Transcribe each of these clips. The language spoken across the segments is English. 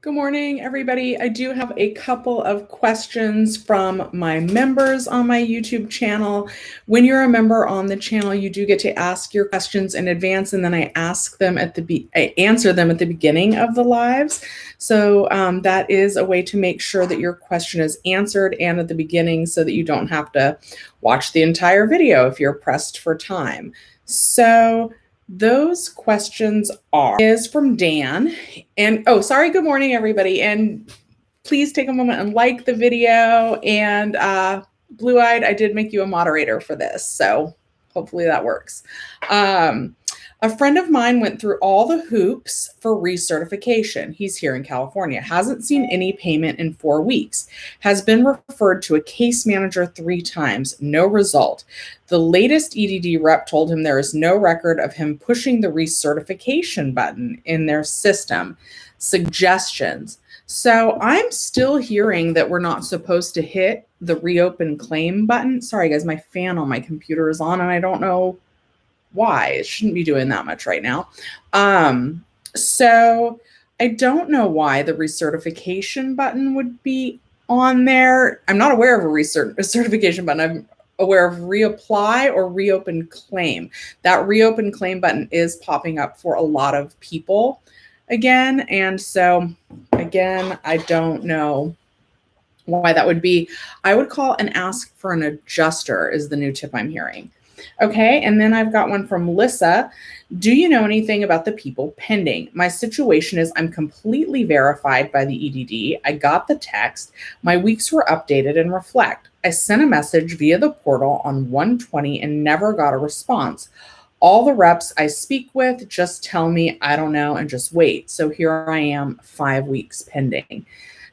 Good morning, everybody. I do have a couple of questions from my members on my YouTube channel. When you're a member on the channel, you do get to ask your questions in advance, and then I answer them at the beginning of the lives. So that is a way to make sure that your question is answered and at the beginning, so that you don't have to watch the entire video if you're pressed for time. So those questions is from Dan. And good morning, everybody. And please take a moment and like the video. And Blue Eyed, I did make you a moderator for this, so hopefully that works. A friend of mine went through all the hoops for recertification. He's here in California, hasn't seen any payment in 4 weeks, has been referred to a case manager 3 times, no result. The latest EDD rep told him there is no record of him pushing the recertification button in their system. Suggestions. So I'm still hearing that we're not supposed to hit the reopen claim button. Sorry, guys, my fan on my computer is on and I don't know why. It shouldn't be doing that much right now. So I don't know why the recertification button would be on there. I'm not aware of a recertification button. I'm aware of reapply or reopen claim. That reopen claim button is popping up for a lot of people again. And so again, I don't know why that would be. I would call and ask for an adjuster is the new tip I'm hearing. Okay, and then I've got one from Lissa. Do you know anything about the people pending? My situation is I'm completely verified by the EDD. I got the text. My weeks were updated and reflect. I sent a message via the portal on 1/20 and never got a response. All the reps I speak with just tell me I don't know and just wait. So here I am, 5 weeks pending.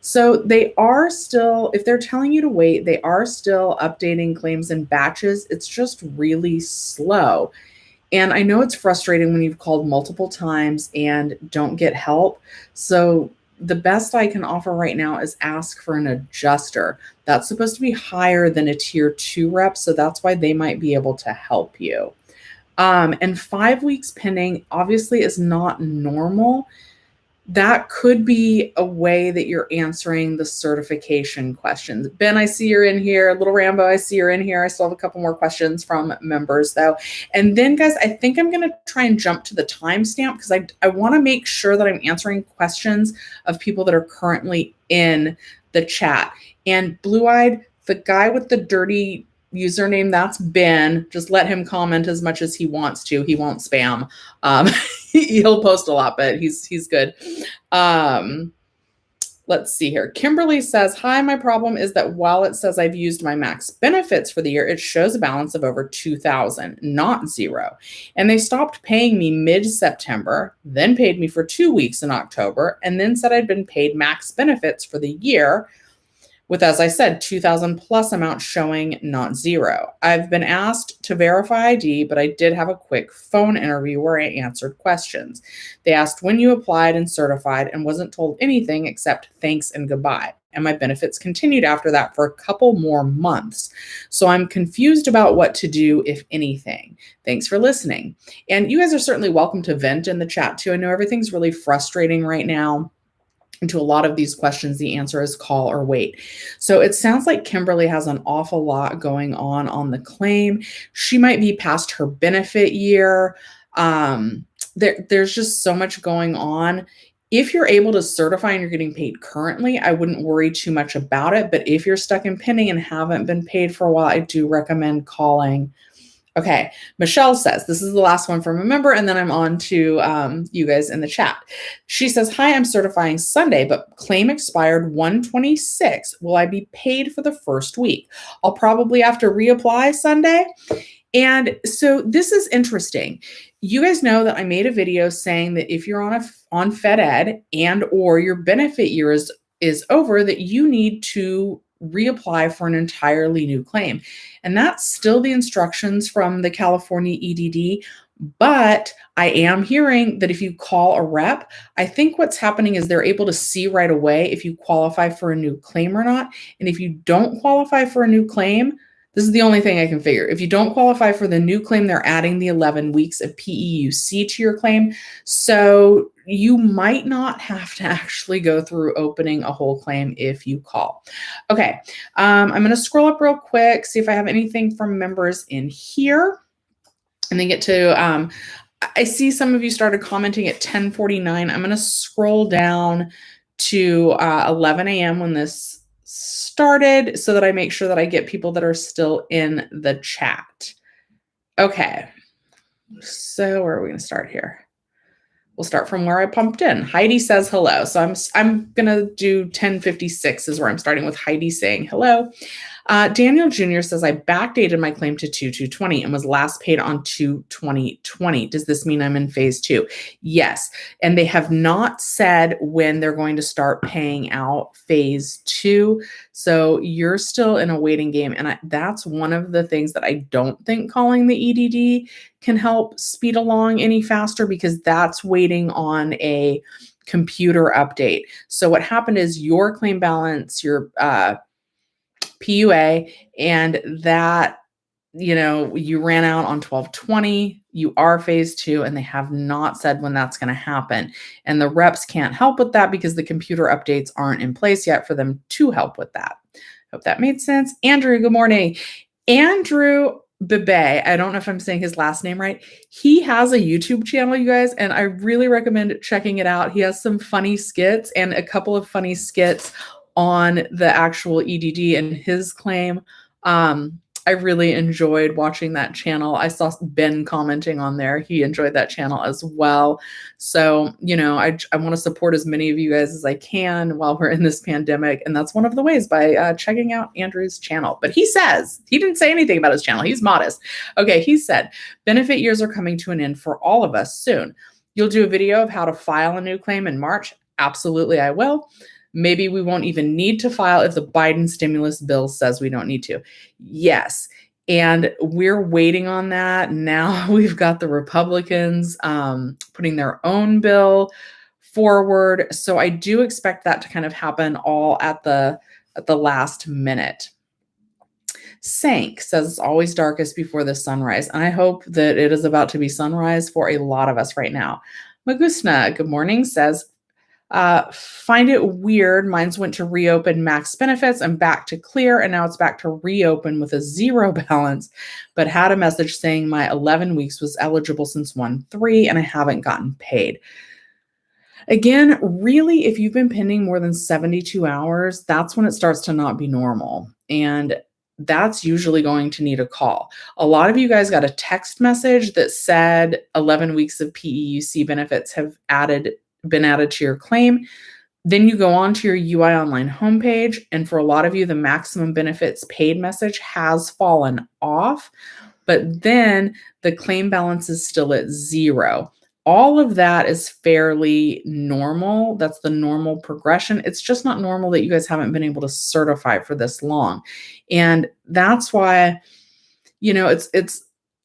So they are still, if they're telling you to wait, they are still updating claims in batches. It's just really slow. And I know it's frustrating when you've called multiple times and don't get help. So the best I can offer right now is ask for an adjuster. That's supposed to be higher than a tier 2 rep. So that's why they might be able to help you. And 5 weeks pending obviously is not normal. That could be a way that you're answering the certification questions. Ben, I see you're in here. Little Rambo, I see you're in here. I still have a couple more questions from members though. And then guys, I think I'm going to try and jump to the timestamp because I want to make sure that I'm answering questions of people that are currently in the chat. And Blue Eyed, the guy with the dirty username, that's Ben. Just let him comment as much as he wants to. He won't spam. He'll post a lot, but he's good. Let's see here. Kimberly says, hi, my problem is that while it says I've used my max benefits for the year, it shows a balance of over 2,000, not 0. And they stopped paying me mid-September, then paid me for 2 weeks in October, and then said I'd been paid max benefits for the year, with, as I said, 2,000 plus amount showing not 0. I've been asked to verify ID, but I did have a quick phone interview where I answered questions. They asked when you applied and certified and wasn't told anything except thanks and goodbye. And my benefits continued after that for a couple more months. So I'm confused about what to do, if anything. Thanks for listening. And you guys are certainly welcome to vent in the chat too. I know everything's really frustrating right now. And to a lot of these questions, the answer is call or wait. So it sounds like Kimberly has an awful lot going on the claim. She might be past her benefit year. There's just so much going on. If you're able to certify and you're getting paid currently, I wouldn't worry too much about it. But if you're stuck in pending and haven't been paid for a while, I do recommend calling. Okay, Michelle says, this is the last one from a member, and then I'm on to you guys in the chat. She says, hi, I'm certifying Sunday, but claim expired 1/26. Will I be paid for the first week? I'll probably have to reapply Sunday. And so this is interesting. You guys know that I made a video saying that if you're on Fed Ed and or your benefit year is over, that you need to reapply for an entirely new claim. And that's still the instructions from the California EDD. But I am hearing that if you call a rep, I think what's happening is they're able to see right away if you qualify for a new claim or not. And if you don't qualify for a new claim, This is the only thing I can figure. If you don't qualify for the new claim, they're adding the 11 weeks of PEUC to your claim. So you might not have to actually go through opening a whole claim if you call. Okay, I'm going to scroll up real quick, see if I have anything from members in here, and then get to, I see some of you started commenting at 10:49. I'm going to scroll down to 11 a.m. when this started so that I make sure that I get people that are still in the chat. Okay, so where are we going to start here? We'll start from where I pumped in. Heidi says hello. So I'm going to do 10:56 is where I'm starting with Heidi saying hello. Daniel Jr. says, I backdated my claim to 2/2/20 and was last paid on 2/20/20. Does this mean I'm in phase 2? Yes. And they have not said when they're going to start paying out phase 2. So you're still in a waiting game. And that's one of the things that I don't think calling the EDD can help speed along any faster, because that's waiting on a computer update. So what happened is your claim balance, your PUA, and that, you ran out on 12/20, you are phase 2, and they have not said when that's going to happen. And the reps can't help with that because the computer updates aren't in place yet for them to help with that. Hope that made sense. Andrew, good morning. Andrew Bebe, I don't know if I'm saying his last name right. He has a YouTube channel, you guys, and I really recommend checking it out. He has some funny skits and a couple of funny skits on the actual EDD and his claim. I really enjoyed watching that channel. I saw Ben commenting on there. He enjoyed that channel as well. So, I want to support as many of you guys as I can while we're in this pandemic. And that's one of the ways, by checking out Andrew's channel. But he says, he didn't say anything about his channel. He's modest. Okay, he said, benefit years are coming to an end for all of us soon. You'll do a video of how to file a new claim in March? Absolutely, I will. Maybe we won't even need to file if the Biden stimulus bill says we don't need to. Yes. And we're waiting on that. Now we've got the Republicans putting their own bill forward. So I do expect that to kind of happen all at the last minute. Sank says it's always darkest before the sunrise. And I hope that it is about to be sunrise for a lot of us right now. Magusna, good morning, says, find it weird. Mine's went to reopen max benefits and back to clear, and now it's back to reopen with a 0 balance, but had a message saying my 11 weeks was eligible since 1/3 and I haven't gotten paid. Again, really, if you've been pending more than 72 hours, that's when it starts to not be normal. And that's usually going to need a call. A lot of you guys got a text message that said 11 weeks of PEUC benefits have been added to your claim. Then you go on to your UI Online homepage, and for a lot of you, the maximum benefits paid message has fallen off, but then the claim balance is still at 0. All of that is fairly normal. That's the normal progression. It's just not normal that you guys haven't been able to certify for this long. And that's why,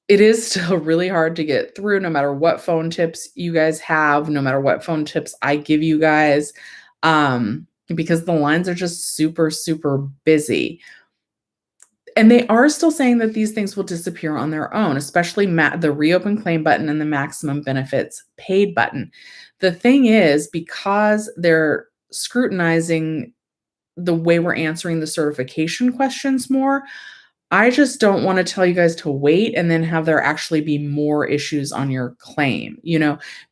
it is still really hard to get through, no matter what phone tips you guys have, no matter what phone tips I give you guys, because the lines are just super, super busy. And they are still saying that these things will disappear on their own, especially the reopen claim button and the maximum benefits paid button. The thing is, because they're scrutinizing the way we're answering the certification questions more, I just don't want to tell you guys to wait and then have there actually be more issues on your claim,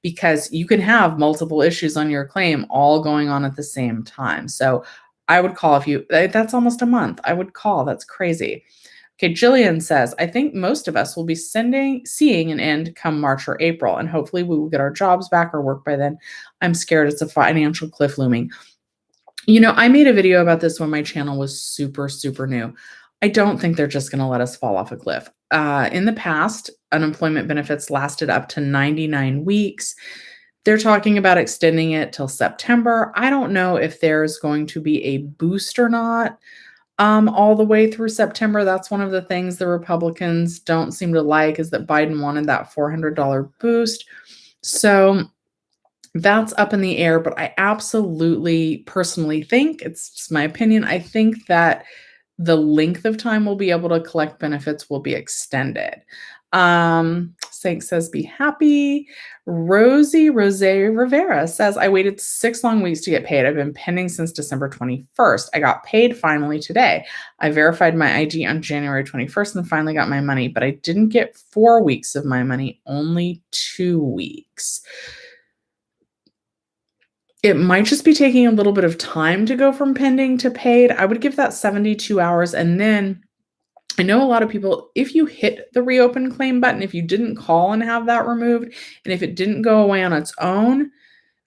because you can have multiple issues on your claim all going on at the same time. So I would call that's almost a month. I would call. That's crazy. Okay, Jillian says, I think most of us will be seeing an end come March or April, and hopefully we will get our jobs back or work by then. I'm scared it's a financial cliff looming. I made a video about this when my channel was super, super new. I don't think they're just going to let us fall off a cliff. In the past, unemployment benefits lasted up to 99 weeks. They're talking about extending it till September. I don't know if there's going to be a boost or not all the way through September. That's one of the things the Republicans don't seem to like, is that Biden wanted that $400 boost. So that's up in the air, but I absolutely personally think, it's just my opinion, I think that the length of time we'll be able to collect benefits will be extended. Sank says, be happy. Rose Rivera says, I waited 6 long weeks to get paid. I've been pending since December 21st. I got paid finally today. I verified my ID on January 21st and finally got my money, but I didn't get 4 weeks of my money, only 2 weeks. It might just be taking a little bit of time to go from pending to paid. I would give that 72 hours. And then I know a lot of people, if you hit the reopen claim button, if you didn't call and have that removed, and if it didn't go away on its own,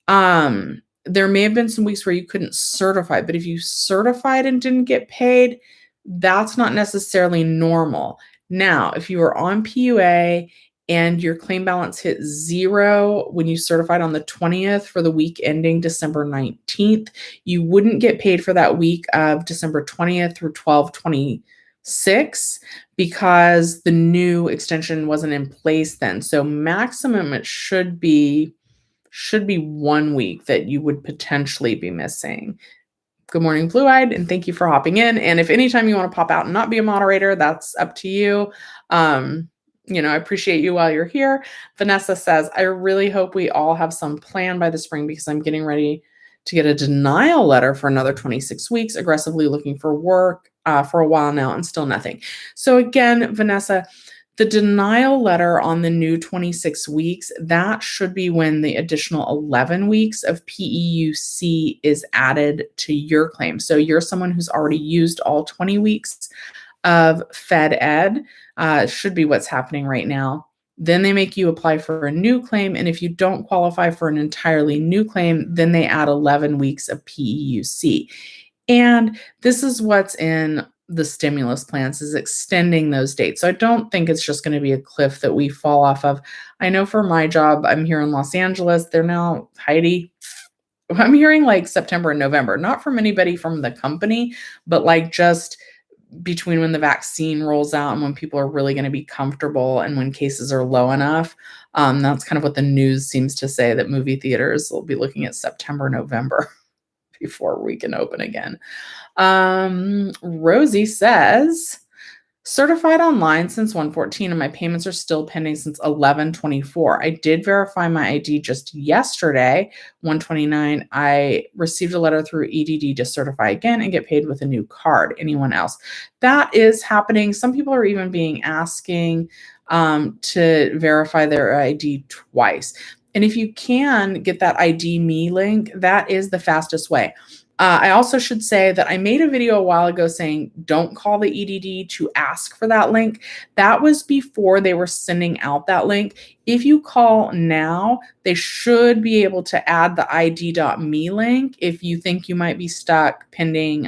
there may have been some weeks where you couldn't certify, but if you certified and didn't get paid, that's not necessarily normal. Now, if you were on PUA and your claim balance hit 0 when you certified on the 20th for the week ending December 19th, you wouldn't get paid for that week of December 20th through 12/26 because the new extension wasn't in place then. So maximum it should be 1 week that you would potentially be missing. Good morning, Blue Eyed, and thank you for hopping in. And if anytime you want to pop out and not be a moderator, that's up to you. I appreciate you while you're here. Vanessa says, I really hope we all have some plan by the spring because I'm getting ready to get a denial letter for another 26 weeks, aggressively looking for work for a while now and still nothing. So again, Vanessa, the denial letter on the new 26 weeks, that should be when the additional 11 weeks of PEUC is added to your claim. So you're someone who's already used all 20 weeks of Fed Ed, should be what's happening right now. Then they make you apply for a new claim. And if you don't qualify for an entirely new claim, then they add 11 weeks of PEUC. And this is what's in the stimulus plans, is extending those dates. So I don't think it's just going to be a cliff that we fall off of. I know for my job, I'm here in Los Angeles. They're now, Heidi, I'm hearing like September and November, not from anybody from the company, but like just between when the vaccine rolls out and when people are really going to be comfortable and when cases are low enough. That's kind of what the news seems to say, that movie theaters will be looking at September, November before we can open again. Rosie says, certified online since 1/14 and my payments are still pending since 11/24. I did verify my ID just yesterday, 1/29. I received a letter through EDD to certify again and get paid with a new card. Anyone else? That is happening. Some people are even being asking to verify their ID twice. And if you can get that ID me link, that is the fastest way. I also should say that I made a video a while ago saying don't call the EDD to ask for that link. That was before they were sending out that link. If you call now, they should be able to add the ID.me link if you think you might be stuck pending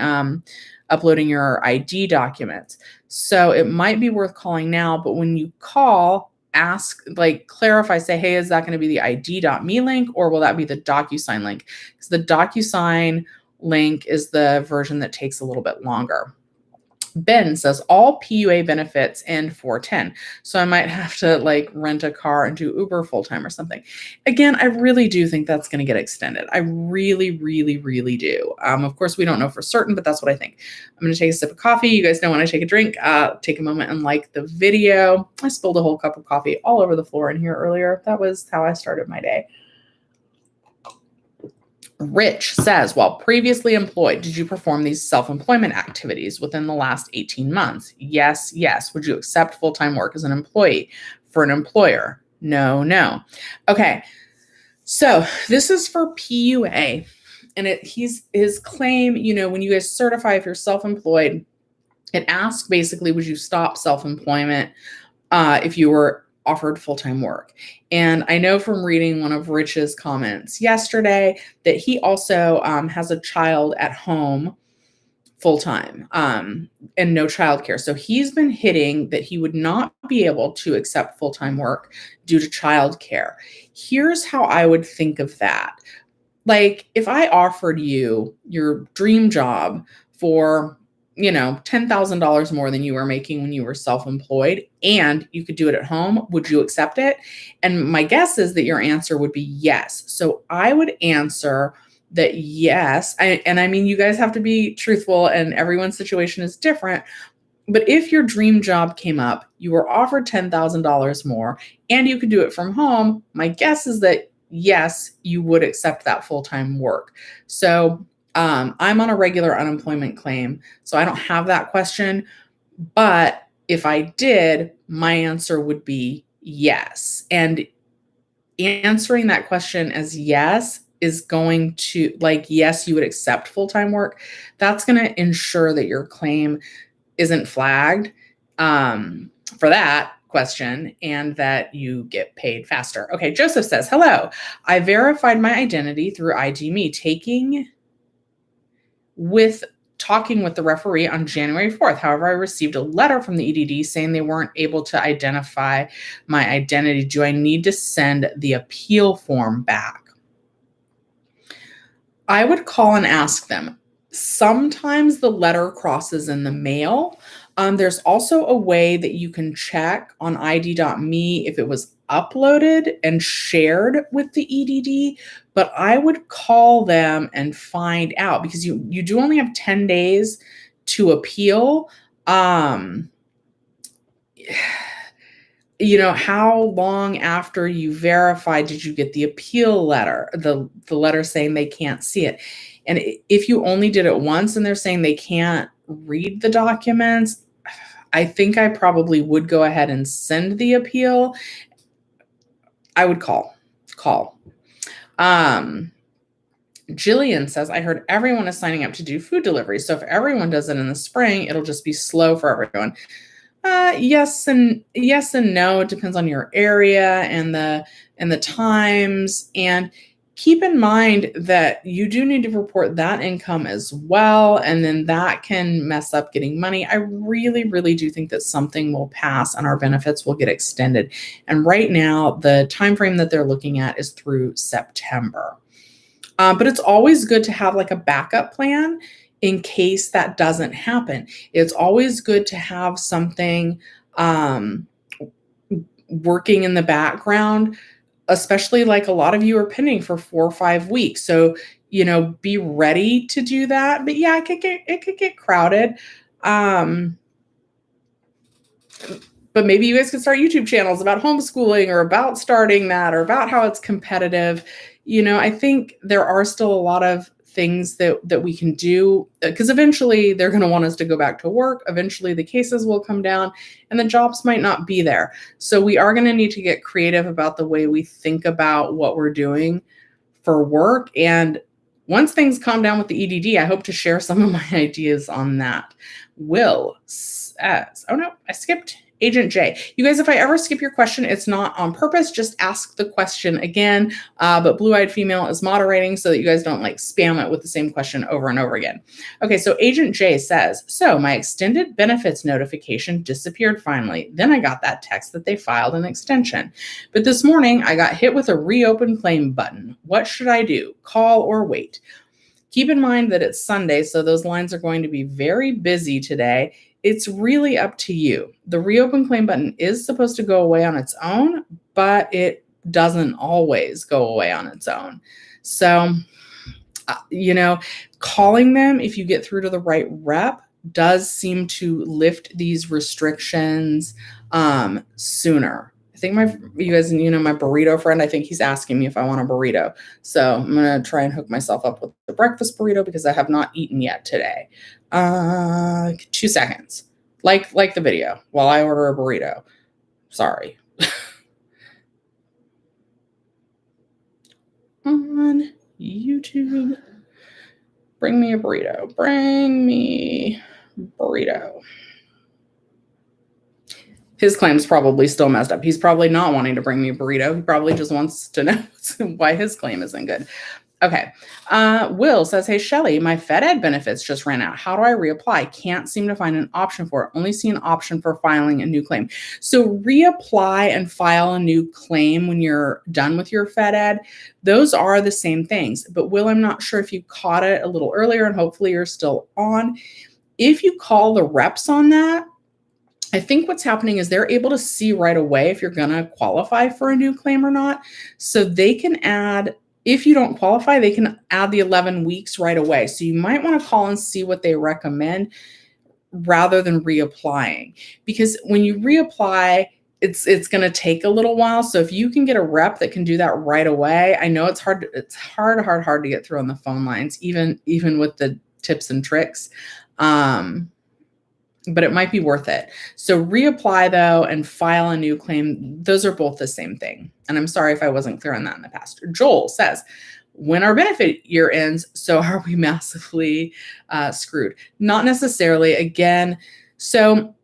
uploading your ID documents. So it might be worth calling now, but when you call, ask, like clarify, say, hey, is that going to be the ID.me link or will that be the DocuSign link? Because the DocuSign link is the version that takes a little bit longer. Ben says all PUA benefits end 4/10. So I might have to like rent a car and do Uber full-time or something. Again, I really do think that's going to get extended. I really, really, really do. Of course, we don't know for certain, but that's what I think. I'm going to take a sip of coffee. You guys know when I take a drink, take a moment and like the video. I spilled a whole cup of coffee all over the floor in here earlier. That was how I started my day. Rich says, while previously employed, did you perform these self-employment activities within the last 18 months? Yes, yes. Would you accept full-time work as an employee for an employer? No, no. Okay. So this is for PUA. And his claim, when you guys certify if you're self-employed, it asks basically, would you stop self-employment if you were offered full-time work? And I know from reading one of Rich's comments yesterday that he also has a child at home full-time and no childcare. So he's been hitting that he would not be able to accept full-time work due to childcare. Here's how I would think of that. Like if I offered you your dream job for $10,000 more than you were making when you were self-employed and you could do it at home, would you accept it? And my guess is that your answer would be yes. So I would answer that yes, and I mean, you guys have to be truthful and everyone's situation is different. But if your dream job came up, you were offered $10,000 more, and you could do it from home, my guess is that yes, you would accept that full-time work. So I'm on a regular unemployment claim, so I don't have that question. But if I did, my answer would be yes. And answering that question as yes is going to, like, yes, you would accept full-time work. That's going to ensure that your claim isn't flagged for that question and that you get paid faster. Okay, Joseph says, hello, I verified my identity through ID.me, talking with the referee on January 4th. However, I received a letter from the EDD saying they weren't able to identify my identity. Do I need to send the appeal form back? I would call and ask them. Sometimes the letter crosses in the mail. There's also a way that you can check on ID.me if it was uploaded and shared with the EDD, but I would call them and find out, because you do only have 10 days to appeal. How long after you verify did you get the appeal letter, the letter saying they can't see it? And if you only did it once and they're saying they can't read the documents, I think I probably would go ahead and send the appeal. I would call. Jillian says, I heard everyone is signing up to do food delivery. So if everyone does it in the spring, it'll just be slow for everyone. Yes and no. It depends on your area and the times. And keep in mind that you do need to report that income as well. And then that can mess up getting money. I really, really do think that something will pass and our benefits will get extended. And right now, the time frame that they're looking at is through September. But it's always good to have like a backup plan in case that doesn't happen. It's always good to have something working in the background, especially like a lot of you are pending for 4 or 5 weeks. So, be ready to do that. But yeah, it could get crowded. But maybe you guys could start YouTube channels about homeschooling or about starting that or about how it's competitive. I think there are still a lot of things that we can do, because eventually they're going to want us to go back to work. Eventually the cases will come down and the jobs might not be there. So we are going to need to get creative about the way we think about what we're doing for work. And once things calm down with the EDD, I hope to share some of my ideas on that. Will says, oh no, I skipped Agent J. You guys, if I ever skip your question, it's not on purpose. Just ask the question again. But Blue-Eyed Female is moderating so that you guys don't like spam it with the same question over and over again. Okay, so Agent J says, so my extended benefits notification disappeared finally. Then I got that text that they filed an extension. But this morning I got hit with a reopen claim button. What should I do? Call or wait? Keep in mind that it's Sunday, so those lines are going to be very busy today. It's really up to you. The reopen claim button is supposed to go away on its own, but it doesn't always go away on its own. So, calling them if you get through to the right rep does seem to lift these restrictions sooner. I think you guys, my burrito friend, I think he's asking me if I want a burrito. So I'm going to try and hook myself up with the breakfast burrito because I have not eaten yet today. 2 seconds. Like the video while I order a burrito. Sorry. On YouTube. Bring me a burrito. Bring me burrito. His claim's probably still messed up. He's probably not wanting to bring me a burrito. He probably just wants to know why his claim isn't good. Okay. Will says, hey, Shelly, my FedEd benefits just ran out. How do I reapply? Can't seem to find an option for it. Only see an option for filing a new claim. So reapply and file a new claim when you're done with your FedEd. Those are the same things. But Will, I'm not sure if you caught it a little earlier and hopefully you're still on. If you call the reps on that, I think what's happening is they're able to see right away if you're going to qualify for a new claim or not. So they can add, if you don't qualify, they can add the 11 weeks right away. So you might want to call and see what they recommend rather than reapplying, because when you reapply, it's going to take a little while. So if you can get a rep that can do that right away, I know it's hard to get through on the phone lines, even with the tips and tricks. But it might be worth it. So reapply though, and file a new claim. Those are both the same thing. And I'm sorry if I wasn't clear on that in the past. Joel says, when our benefit year ends, so are we massively screwed? Not necessarily. Again, so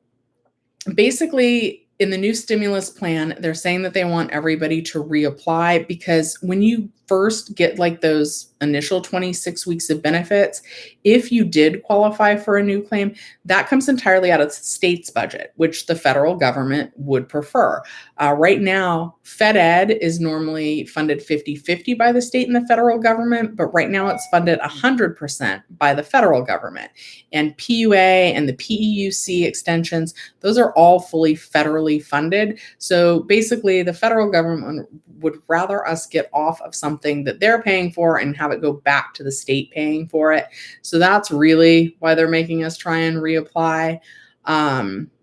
basically in the new stimulus plan, they're saying that they want everybody to reapply, because when you first get like those initial 26 weeks of benefits, if you did qualify for a new claim, that comes entirely out of the state's budget, which the federal government would prefer. Right now, Fed Ed is normally funded 50-50 by the state and the federal government, but right now it's funded 100% by the federal government. And PUA and the PEUC extensions, those are all fully federally funded. So basically, the federal government would rather us get off of something that they're paying for and have it go back to the state paying for it. So that's really why they're making us try and reapply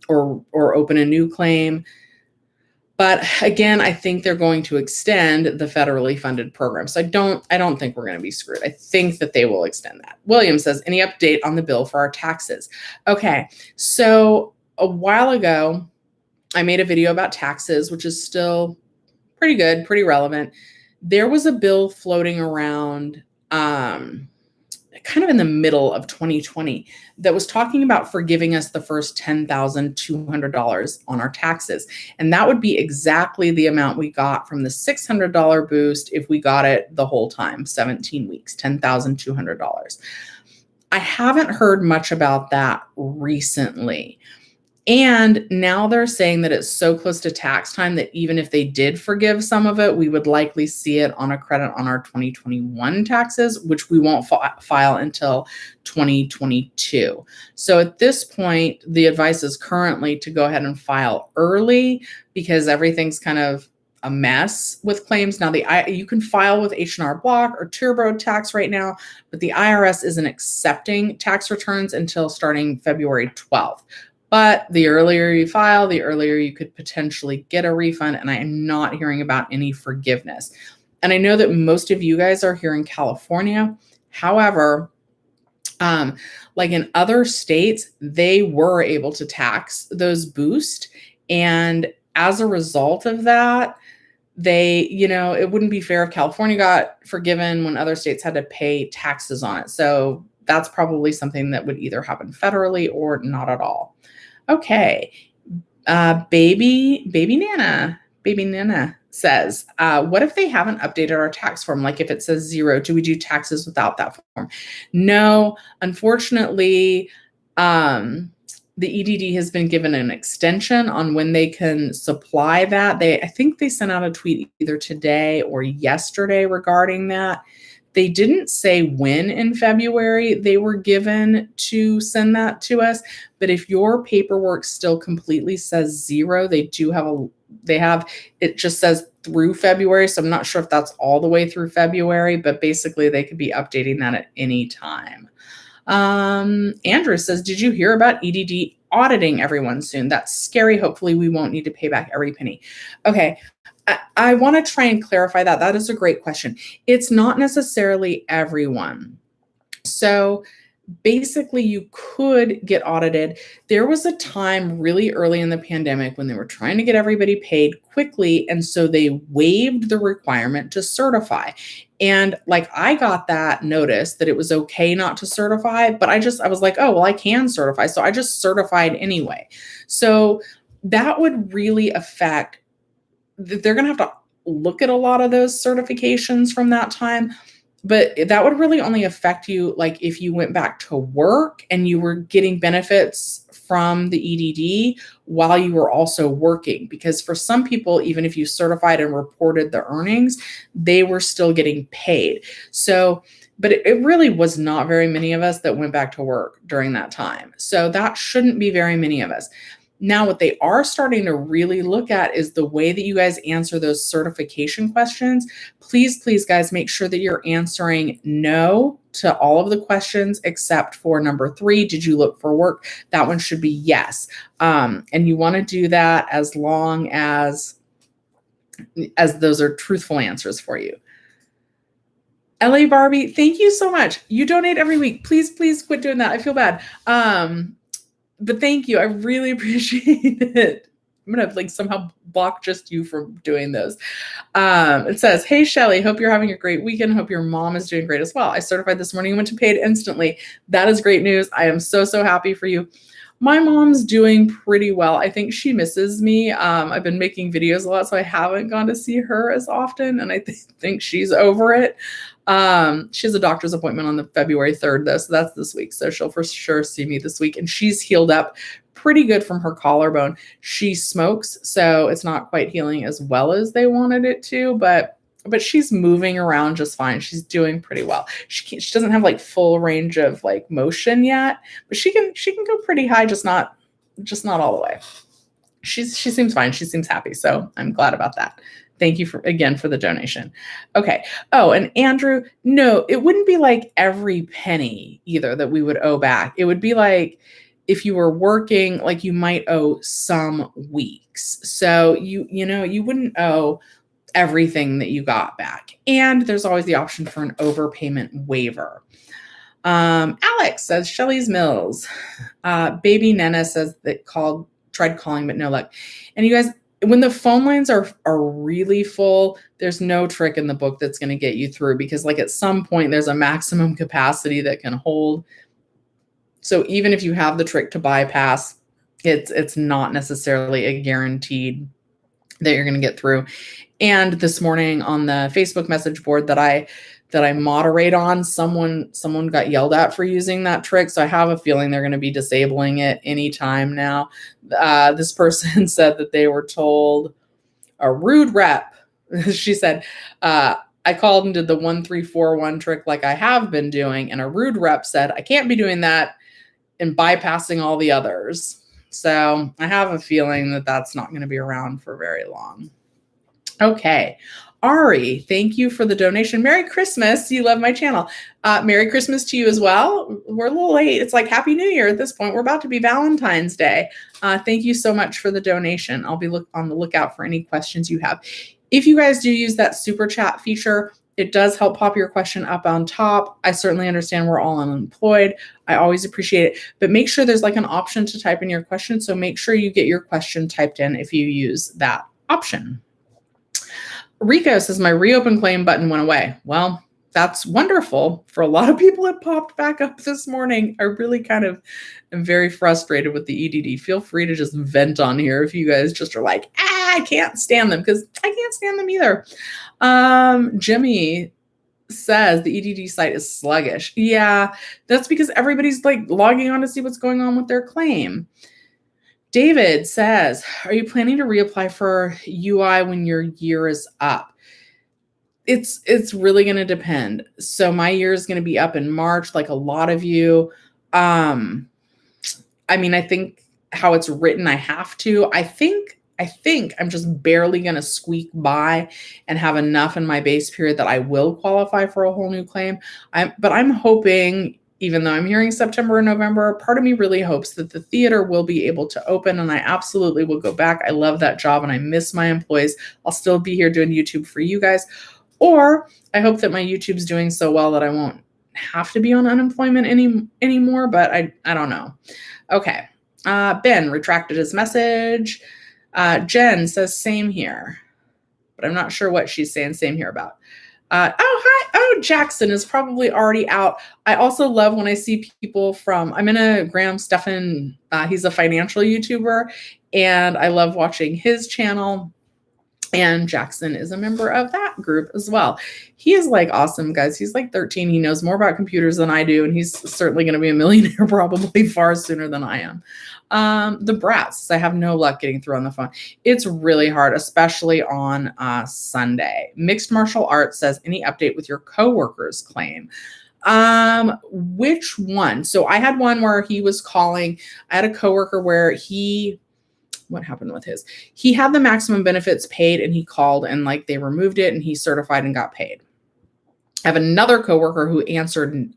or open a new claim. But again, I think they're going to extend the federally funded program. So I don't think we're going to be screwed. I think that they will extend that. William says, any update on the bill for our taxes? Okay, so a while ago, I made a video about taxes, which is still pretty good, pretty relevant. There was a bill floating around kind of in the middle of 2020 that was talking about forgiving us the first $10,200 on our taxes. And that would be exactly the amount we got from the $600 boost if we got it the whole time, 17 weeks, $10,200. I haven't heard much about that recently. And now they're saying that it's so close to tax time that even if they did forgive some of it, we would likely see it on a credit on our 2021 taxes, which we won't file until 2022. So at this point, the advice is currently to go ahead and file early, because everything's kind of a mess with claims. Now, you can file with H&R Block or TurboTax right now, but the IRS isn't accepting tax returns until starting February 12th. But the earlier you file, the earlier you could potentially get a refund. And I am not hearing about any forgiveness. And I know that most of you guys are here in California. However, like in other states, they were able to tax those boosts. And as a result of that, it wouldn't be fair if California got forgiven when other states had to pay taxes on it. So that's probably something that would either happen federally or not at all. Okay. Baby Nana says, what if they haven't updated our tax form? Like if it says 0, do we do taxes without that form? No, unfortunately, the EDD has been given an extension on when they can supply that. I think they sent out a tweet either today or yesterday regarding that. They didn't say when in February they were given to send that to us, but if your paperwork still completely says 0, it just says through February. So I'm not sure if that's all the way through February, but basically they could be updating that at any time. Andrew says, did you hear about EDD auditing everyone soon? That's scary. Hopefully we won't need to pay back every penny. Okay. I want to try and clarify that. That is a great question. It's not necessarily everyone. So basically you could get audited. There was a time really early in the pandemic when they were trying to get everybody paid quickly. And so they waived the requirement to certify. And like I got that notice that it was okay not to certify, but I was like, oh, well, I can certify. So I just certified anyway. So that would really affect, they're going to have to look at a lot of those certifications from that time. But that would really only affect you like if you went back to work and you were getting benefits from the EDD while you were also working. Because for some people, even if you certified and reported the earnings, they were still getting paid. So, but it really was not very many of us that went back to work during that time. So that shouldn't be very many of us. Now, what they are starting to really look at is the way that you guys answer those certification questions. Please, please, guys, make sure that you're answering no to all of the questions except for number 3, did you look for work? That one should be yes. And you want to do that as long as those are truthful answers for you. LA Barbie, thank you so much. You donate every week. Please, please quit doing that. I feel bad. But thank you. I really appreciate it. I'm going to somehow block just you from doing those. It says, hey, Shelly, hope you're having a great weekend. Hope your mom is doing great as well. I certified this morning and went to paid instantly. That is great news. I am so, so happy for you. My mom's doing pretty well. I think she misses me. I've been making videos a lot, so I haven't gone to see her as often, and I think she's over it. She has a doctor's appointment on the February 3rd, though, so that's this week. So she'll for sure see me this week, and she's healed up pretty good from her collarbone. She smokes, so it's not quite healing as well as they wanted it to, but she's moving around just fine. She's doing pretty well. She doesn't have full range of motion yet, but she can go pretty high, just not all the way. She seems fine. She seems happy. So I'm glad about that. Thank you again for the donation. Okay. Oh, and Andrew, no, it wouldn't be every penny either that we would owe back. It would be if you were working, you might owe some weeks. So you wouldn't owe everything that you got back. And there's always the option for an overpayment waiver. Alex says Shelly's Mills. Baby Nana says that tried calling, but no luck. And you guys, when the phone lines are really full, there's no trick in the book that's going to get you through, because at some point there's a maximum capacity that can hold. So even if you have the trick to bypass, it's not necessarily a guaranteed that you're going to get through. And this morning on the Facebook message board that I moderate on, someone got yelled at for using that trick. So I have a feeling they're going to be disabling it anytime now. This person said that they were told a rude rep. She said, I called and did the 1341 trick like I have been doing. And a rude rep said, I can't be doing that and bypassing all the others. So I have a feeling that that's not going to be around for very long. Okay. Ari, thank you for the donation. Merry Christmas. You love my channel. Merry Christmas to you as well. We're a little late. It's Happy New Year at this point. We're about to be Valentine's Day. Thank you so much for the donation. I'll be on the lookout for any questions you have. If you guys do use that super chat feature, it does help pop your question up on top. I certainly understand we're all unemployed. I always appreciate it. But make sure there's an option to type in your question. So make sure you get your question typed in if you use that option. Rico says, my reopen claim button went away. Well, that's wonderful. For a lot of people, it popped back up this morning. I really kind of am very frustrated with the EDD. Feel free to just vent on here if you guys just are I can't stand them, because I can't stand them either. Jimmy says the EDD site is sluggish. Yeah, that's because everybody's logging on to see what's going on with their claim. David says, are you planning to reapply for UI when your year is up? It's really going to depend. So my year is going to be up in March, like a lot of you. I think how it's written, I have to. I think I'm just barely going to squeak by and have enough in my base period that I will qualify for a whole new claim. But I'm hoping, even though I'm hearing September and November, part of me really hopes that the theater will be able to open, and I absolutely will go back. I love that job and I miss my employees. I'll still be here doing YouTube for you guys. Or I hope that my YouTube's doing so well that I won't have to be on unemployment anymore, but I don't know. Okay. Ben retracted his message. Jen says same here, but I'm not sure what she's saying same here about. Hi. Oh, Jackson is probably already out. I also love when I see people I'm in a Graham Stephan. He's a financial YouTuber, and I love watching his channel. And Jackson is a member of that group as well. He is awesome, guys. He's 13. He knows more about computers than I do, and he's certainly going to be a millionaire probably far sooner than I am. The Brats, I have no luck getting through on the phone. It's really hard, especially on Sunday. Mixed Martial Arts says, any update with your coworker's claim? Which one? So I had one where he was calling. I had a coworker where he what happened with his? He had the maximum benefits paid and he called and like they removed it and he certified and got paid. I have another coworker who answered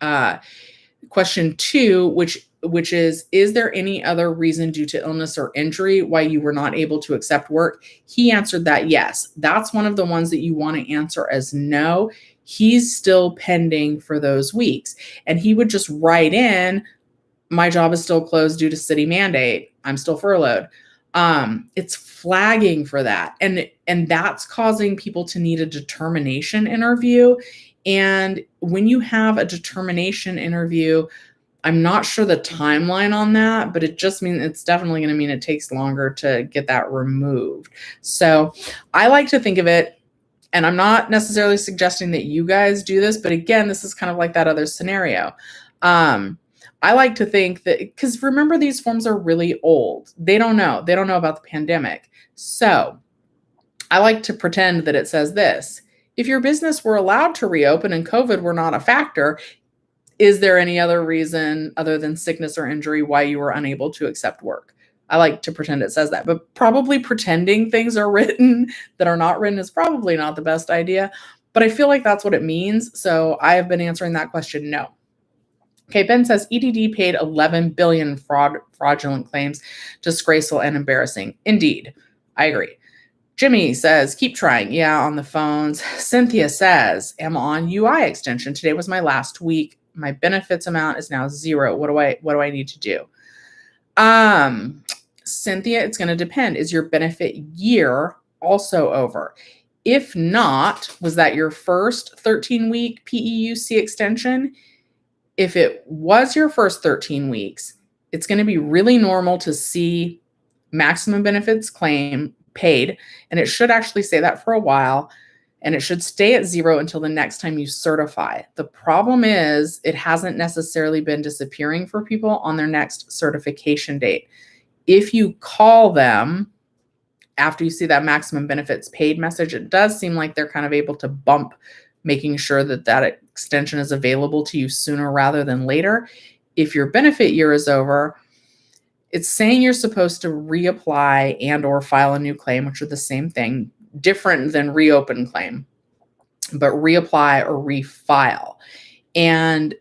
question 2, which is there any other reason due to illness or injury why you were not able to accept work? He answered that yes. That's one of the ones that you want to answer as no. He's still pending for those weeks. And he would just write in, my job is still closed due to city mandate. I'm still furloughed. It's flagging for that. And that's causing people to need a determination interview. And when you have a determination interview, I'm not sure the timeline on that, but it just means it's definitely going to mean it takes longer to get that removed. So I like to think of it, and I'm not necessarily suggesting that you guys do this, but again, this is kind of like that other scenario. I like to think that, because remember, these forms are really old. They don't know about the pandemic. So I like to pretend that it says this: if your business were allowed to reopen and COVID were not a factor, is there any other reason other than sickness or injury why you were unable to accept work? I like to pretend it says that, but probably pretending things are written that are not written is probably not the best idea, but I feel like that's what it means. So I have been answering that question no. Okay, Ben says EDD paid 11 billion fraudulent claims, disgraceful and embarrassing. Indeed, I agree. Jimmy says, keep trying. Yeah, on the phones. Cynthia says, am on UI extension. Today was my last week. My benefits amount is now 0. What do I need to do? Cynthia, it's going to depend. Is your benefit year also over? If not, was that your first 13-week PEUC extension? If it was your first 13 weeks, it's going to be really normal to see maximum benefits claim paid, and it should actually say that for a while, and it should stay at 0 until the next time you certify. The problem is it hasn't necessarily been disappearing for people on their next certification date. If you call them after you see that maximum benefits paid message, it does seem like they're kind of able to bump, making sure that that extension is available to you sooner rather than later. If your benefit year is over, it's saying you're supposed to reapply and or file a new claim, which are the same thing, different than reopen claim, but reapply or refile. And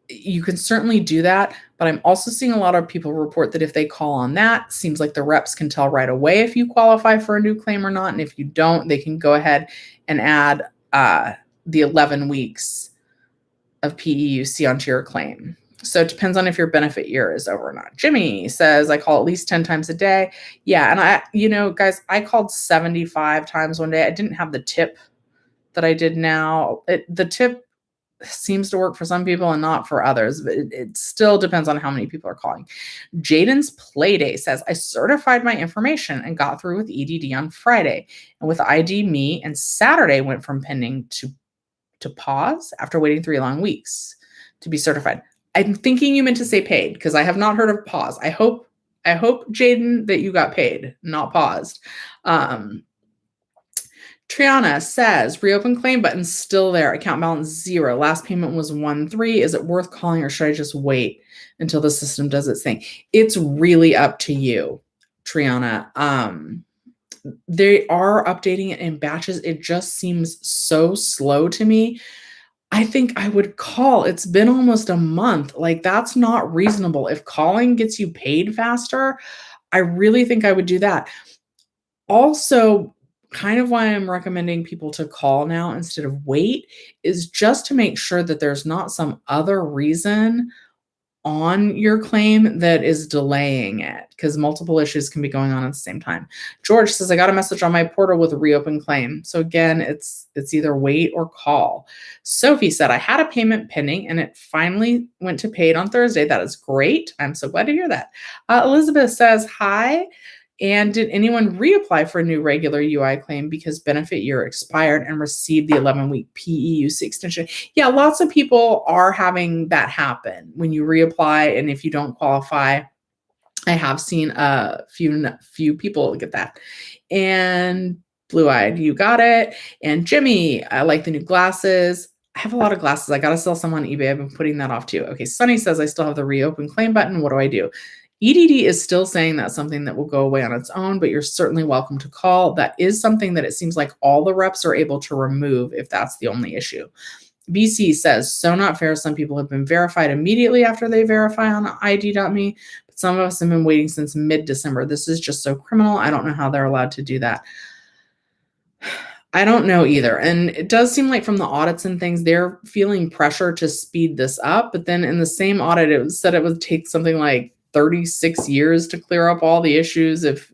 you can certainly do that, but I'm also seeing a lot of people report that if they call on that, seems like the reps can tell right away if you qualify for a new claim or not. And if you don't, they can go ahead and add the 11 weeks of PEUC onto your claim. So it depends on if your benefit year is over or not. Jimmy says, I call at least 10 times a day. Yeah. And guys, I called 75 times one day. I didn't have the tip that I did now. The tip seems to work for some people and not for others, but it still depends on how many people are calling. Jaden's Playday says, I certified my information and got through with EDD on Friday. And with ID Me and Saturday went from pending to pause after waiting 3 long weeks to be certified. I'm thinking you meant to say paid, because I have not heard of pause. I hope, Jaden, that you got paid, not paused. Triana says, reopen claim button still there. Account balance 0. Last payment was 1-3. Is it worth calling, or should I just wait until the system does its thing? It's really up to you, Triana. They are updating it in batches. It just seems so slow to me. I think I would call. It's been almost a month. Like, that's not reasonable. If calling gets you paid faster, I really think I would do that. Also, kind of why I'm recommending people to call now instead of wait is just to make sure that there's not some other reason on your claim that is delaying it, because multiple issues can be going on at the same time. George says, I got a message on my portal with a reopen claim. So again, it's either wait or call. Sophie said, I had a payment pending and it finally went to paid on Thursday. That is great. I'm so glad to hear that. Elizabeth says, hi. And did anyone reapply for a new regular UI claim because benefit year expired and received the 11-week PEUC extension? Yeah, lots of people are having that happen when you reapply, and if you don't qualify, I have seen a few people get that. And Blue Eyed, you got it. And Jimmy, I like the new glasses. I have a lot of glasses. I got to sell some on eBay. I've been putting that off too. Okay, Sunny says, I still have the reopen claim button. What do I do? EDD is still saying that's something that will go away on its own, but you're certainly welcome to call. That is something that it seems like all the reps are able to remove if that's the only issue. BC says, so not fair. Some people have been verified immediately after they verify on ID.me, but some of us have been waiting since mid-December. This is just so criminal. I don't know how they're allowed to do that. I don't know either. And it does seem like from the audits and things, they're feeling pressure to speed this up. But then in the same audit, it said it would take something like 36 years to clear up all the issues. If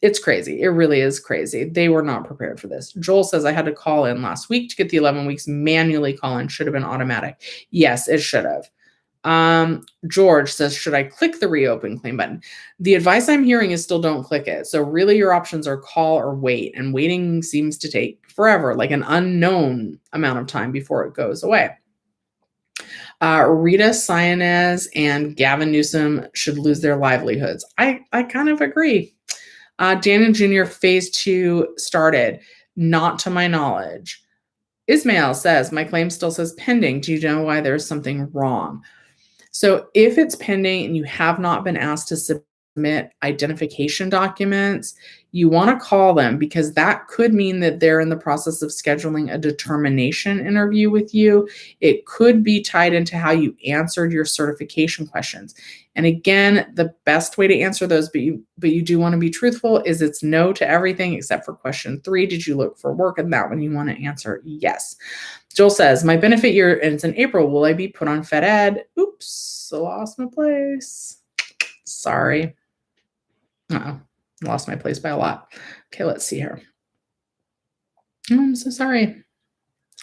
it's crazy. It really is crazy. They were not prepared for this. Joel says, I had to call in last week to get the 11 weeks manually call in. Should have been automatic. Yes, it should have. George says, should I click the reopen claim button? The advice I'm hearing is still don't click it. So really your options are call or wait, and waiting seems to take forever, like an unknown amount of time before it goes away. Rita Sionez and Gavin Newsom should lose their livelihoods. I kind of agree. Daniel Jr. phase 2 started, not to my knowledge. Ismail says, my claim still says pending. Do you know why there's something wrong? So if it's pending and you have not been asked to submit identification documents, you want to call them, because that could mean that they're in the process of scheduling a determination interview with you. It could be tied into how you answered your certification questions. And again, the best way to answer those, but you do want to be truthful, is it's no to everything except for question 3. Did you look for work? And that one you want to answer yes. Joel says, my benefit year ends in April. Will I be put on Fed Ed? Oops, I lost my place. Sorry. Uh-oh, lost my place by a lot. Okay, let's see here. Oh, I'm so sorry.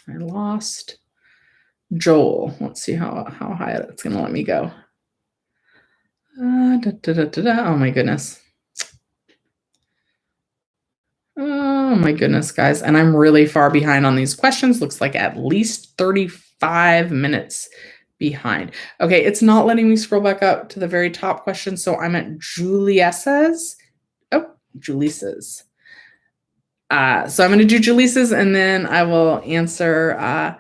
I lost Joel. Let's see how high it's going to let me go. Oh my goodness. Oh my goodness, guys. And I'm really far behind on these questions. Looks like at least 35 minutes behind. Okay, it's not letting me scroll back up to the very top question. So I'm at Juliessa's. Oh, Julisa's. So I'm going to do Julisa's, and then I will answer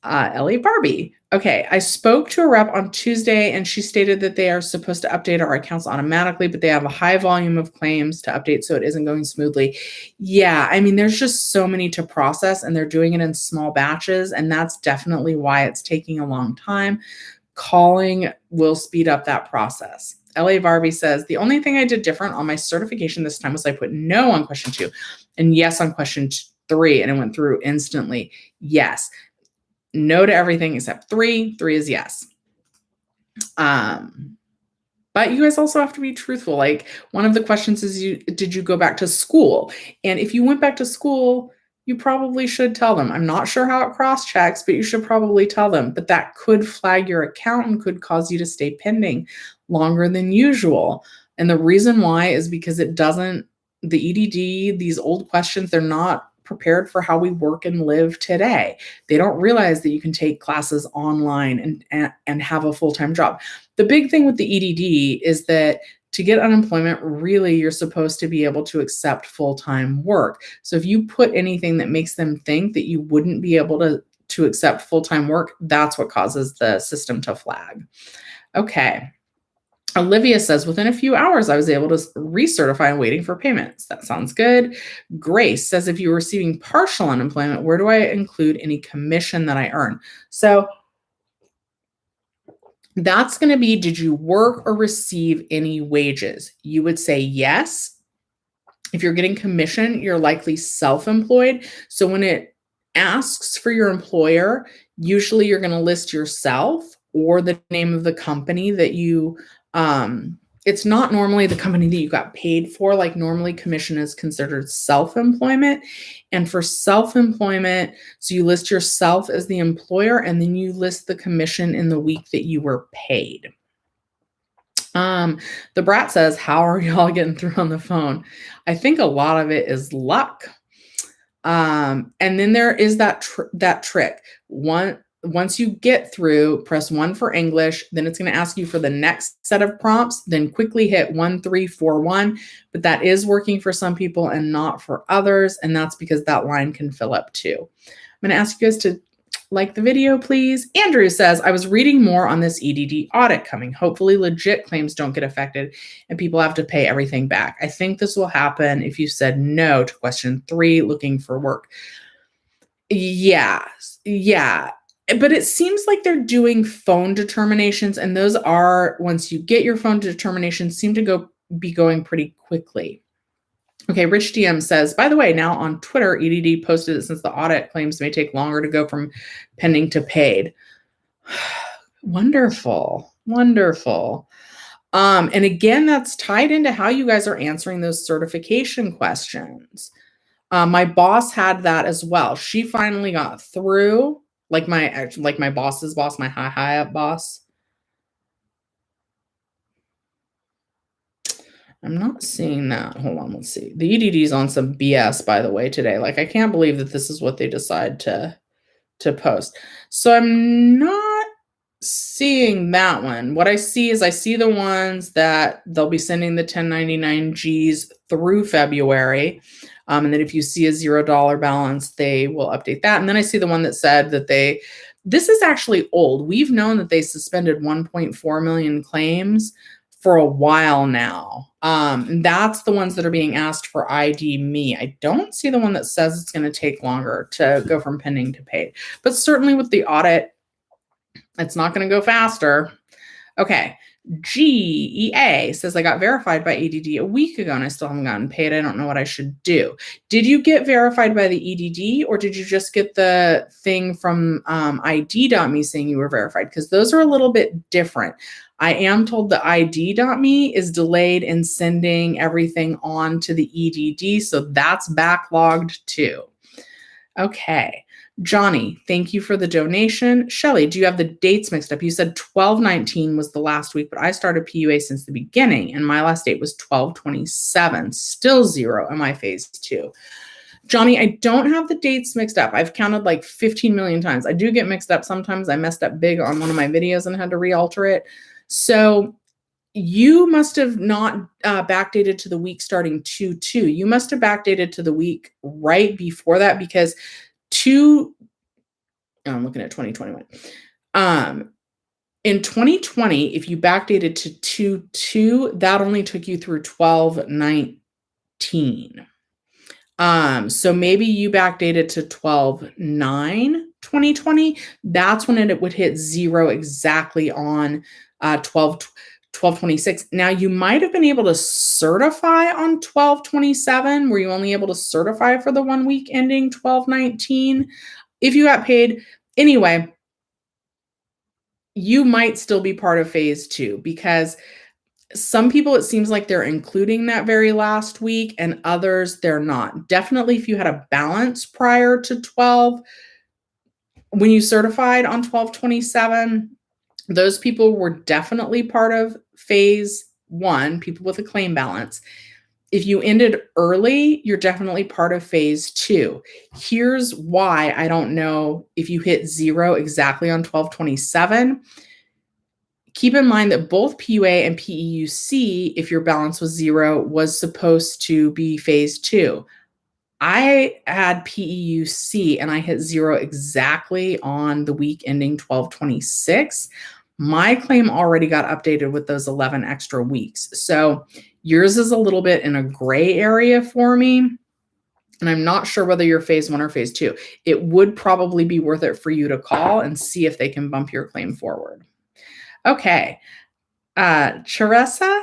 Ellie Barbie. Okay, I spoke to a rep on Tuesday, and she stated that they are supposed to update our accounts automatically, but they have a high volume of claims to update, so it isn't going smoothly. Yeah, I mean, there's just so many to process, and they're doing it in small batches, and that's definitely why it's taking a long time. Calling will speed up that process. L.A. Barbie says, the only thing I did different on my certification this time was I put no on question 2 and yes on question 3, and it went through instantly. Yes. No to everything except 3. 3 is yes. But you guys also have to be truthful. Like, one of the questions is, did you go back to school? And if you went back to school, you probably should tell them. I'm not sure how it cross-checks, but you should probably tell them. But that could flag your account and could cause you to stay pending longer than usual. And the reason why is because it doesn't, the EDD, these old questions, they're not prepared for how we work and live today. They don't realize that you can take classes online and have a full-time job. The big thing with the EDD is that to get unemployment, really, you're supposed to be able to accept full-time work. So if you put anything that makes them think that you wouldn't be able to accept full-time work, that's what causes the system to flag. Okay. Olivia says, within a few hours, I was able to recertify and waiting for payments. That sounds good. Grace says, if you're receiving partial unemployment, where do I include any commission that I earn? So that's going to be, did you work or receive any wages? You would say yes. If you're getting commission, you're likely self-employed. So when it asks for your employer, usually you're going to list yourself or the name of the company that you it's not normally the company that you got paid for. Like, normally commission is considered self-employment. And for self-employment, so you list yourself as the employer, and then you list the commission in the week that you were paid. The Brat says, how are y'all getting through on the phone? I think a lot of it is luck. And then there is that trick. Once you get through, press 1 for English, then it's going to ask you for the next set of prompts, then quickly hit 1341. But that is working for some people and not for others. And that's because that line can fill up too. I'm going to ask you guys to Like the video, please. Andrew says, I was reading more on this EDD audit coming. Hopefully legit claims don't get affected and people have to pay everything back. I think this will happen if you said no to question 3, looking for work. Yeah. But it seems like they're doing phone determinations, and those are, once you get your phone determinations, seem to be going pretty quickly. Okay, Rich DM says, by the way, now on Twitter, EDD posted that since the audit claims may take longer to go from pending to paid. Wonderful. And again, that's tied into how you guys are answering those certification questions. My boss had that as well. She finally got through, like my boss's boss, my high up boss. I'm not seeing that. Hold on, let's see. The EDD is on some BS, by the way, today. Like, I can't believe that this is what they decide to post. So I'm not seeing that one. What I see is the ones that they'll be sending the 1099Gs through February. And then if you see a $0 balance, they will update that. And then I see the one that said that this is actually old. We've known that they suspended 1.4 million claims for a while now. And that's the ones that are being asked for ID Me. I don't see the one that says it's going to take longer to go from pending to paid. But certainly with the audit, it's not going to go faster. Okay. GEA says, I got verified by EDD a week ago and I still haven't gotten paid. I don't know what I should do. Did you get verified by the EDD, or did you just get the thing from ID.me saying you were verified? Because those are a little bit different. I am told the ID.me is delayed in sending everything on to the EDD, so that's backlogged too. Okay. Johnny, thank you for the donation. Shelly, do you have the dates mixed up? You said 12/19 was the last week, but I started PUA since the beginning, and my last date was 12/27. Still 0. Am I phase 2? Johnny, I don't have the dates mixed up. I've counted like 15 million times. I do get mixed up sometimes. I messed up big on one of my videos and had to re-alter it. So you must have not backdated to the week starting 2/2. You must have backdated to the week right before that, because I'm looking at 2021. In 2020, if you backdated to 2/2, that only took you through 12/19. So maybe you backdated to 12/9/2020. That's when it would hit 0 exactly on 12/26. Now you might have been able to certify on 12/27. Were you only able to certify for the 1 week ending 12/19 if you got paid? Anyway, you might still be part of phase 2, because some people, it seems like they're including that very last week, and others they're not. Definitely if you had a balance prior to 12, when you certified on 12/27, those people were definitely part of phase 1, people with a claim balance. If you ended early, you're definitely part of phase 2. Here's why I don't know if you hit 0 exactly on 12/27. Keep in mind that both PUA and PEUC, if your balance was 0, was supposed to be phase 2. I had PEUC and I hit 0 exactly on the week ending 12/26. My claim already got updated with those 11 extra weeks. So yours is a little bit in a gray area for me. And I'm not sure whether you're phase 1 or phase 2. It would probably be worth it for you to call and see if they can bump your claim forward. Okay. Sarisa,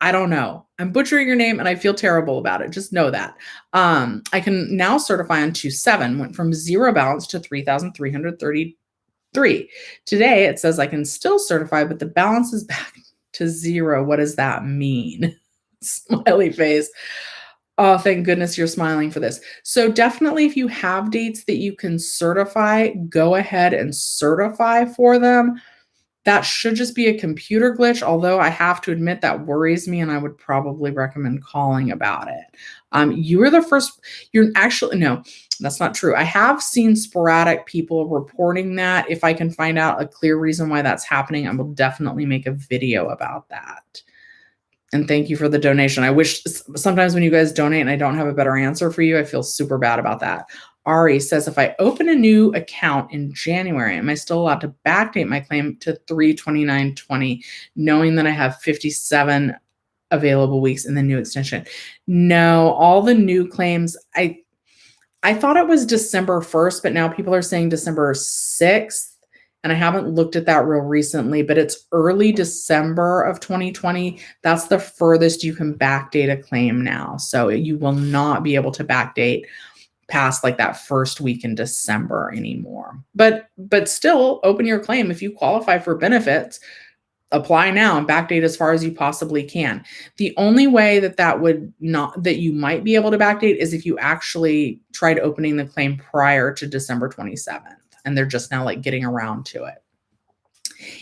I don't know. I'm butchering your name and I feel terrible about it. Just know that. I can now certify on 2/7, went from 0 balance to 3,333. Today it says I can still certify, but the balance is back to 0. What does that mean? Smiley face. Oh, thank goodness you're smiling for this. So definitely if you have dates that you can certify, go ahead and certify for them. That should just be a computer glitch, although I have to admit that worries me and I would probably recommend calling about it. You were the first, no, that's not true. I have seen sporadic people reporting that. If I can find out a clear reason why that's happening, I will definitely make a video about that. And thank you for the donation. I wish sometimes when you guys donate and I don't have a better answer for you, I feel super bad about that. Ari says, if I open a new account in January, am I still allowed to backdate my claim to 3/29/20, knowing that I have 57 available weeks in the new extension? No, all the new claims, I thought it was December 1st, but now people are saying December 6th. And I haven't looked at that real recently, but it's early December of 2020. That's the furthest you can backdate a claim now. So you will not be able to backdate past like that first week in December anymore. But still open your claim. If you qualify for benefits, apply now and backdate as far as you possibly can. The only way that you might be able to backdate is if you actually tried opening the claim prior to December 27th and they're just now like getting around to it.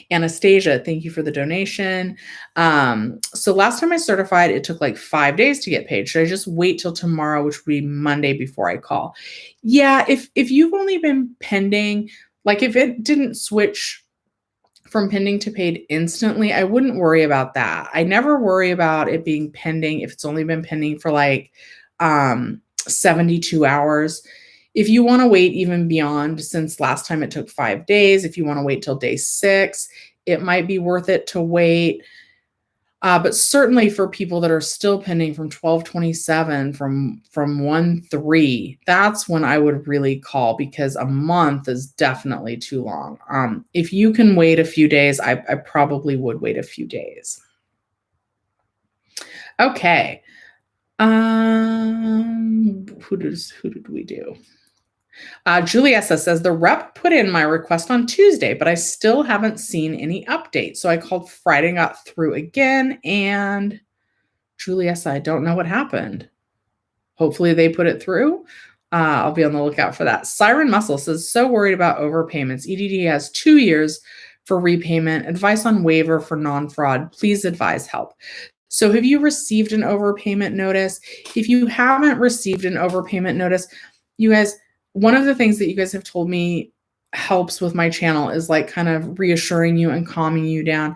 Anastasia, thank you for the donation. So last time I certified, it took like 5 days to get paid. Should I just wait till tomorrow, which would be Monday, before I call? Yeah, if you've only been pending, like if it didn't switch from pending to paid instantly, I wouldn't worry about that. I never worry about it being pending if it's only been pending for like 72 hours. If you want to wait even beyond, since last time it took 5 days, if you want to wait till day 6, it might be worth it to wait. But certainly for people that are still pending from 12/27, from 1/3, that's when I would really call, because a month is definitely too long. If you can wait a few days, I probably would wait a few days. Okay. Who did we do? Juliessa says, the rep put in my request on Tuesday, but I still haven't seen any update. So I called Friday and got through again. And Juliessa, I don't know what happened. Hopefully they put it through. I'll be on the lookout for that. Siren Muscle says, so worried about overpayments. EDD has 2 years for repayment. Advice on waiver for non-fraud. Please advise help. So have you received an overpayment notice? If you haven't received an overpayment notice, you guys, one of the things that you guys have told me helps with my channel is like kind of reassuring you and calming you down.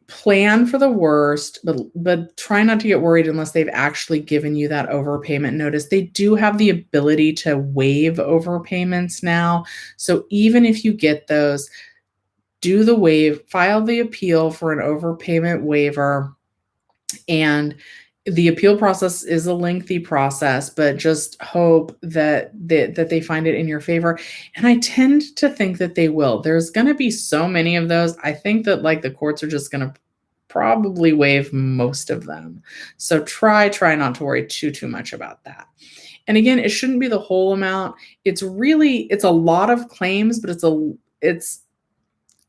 Plan for the worst, but try not to get worried unless they've actually given you that overpayment notice. They do have the ability to waive overpayments now. So even if you get those, do the waive, file the appeal for an overpayment waiver. And the appeal process is a lengthy process, but just hope that they find it in your favor. And I tend to think that they will. There's going to be so many of those. I think that like the courts are just going to probably waive most of them. So try not to worry too much about that. And again, it shouldn't be the whole amount. It's a lot of claims, but it's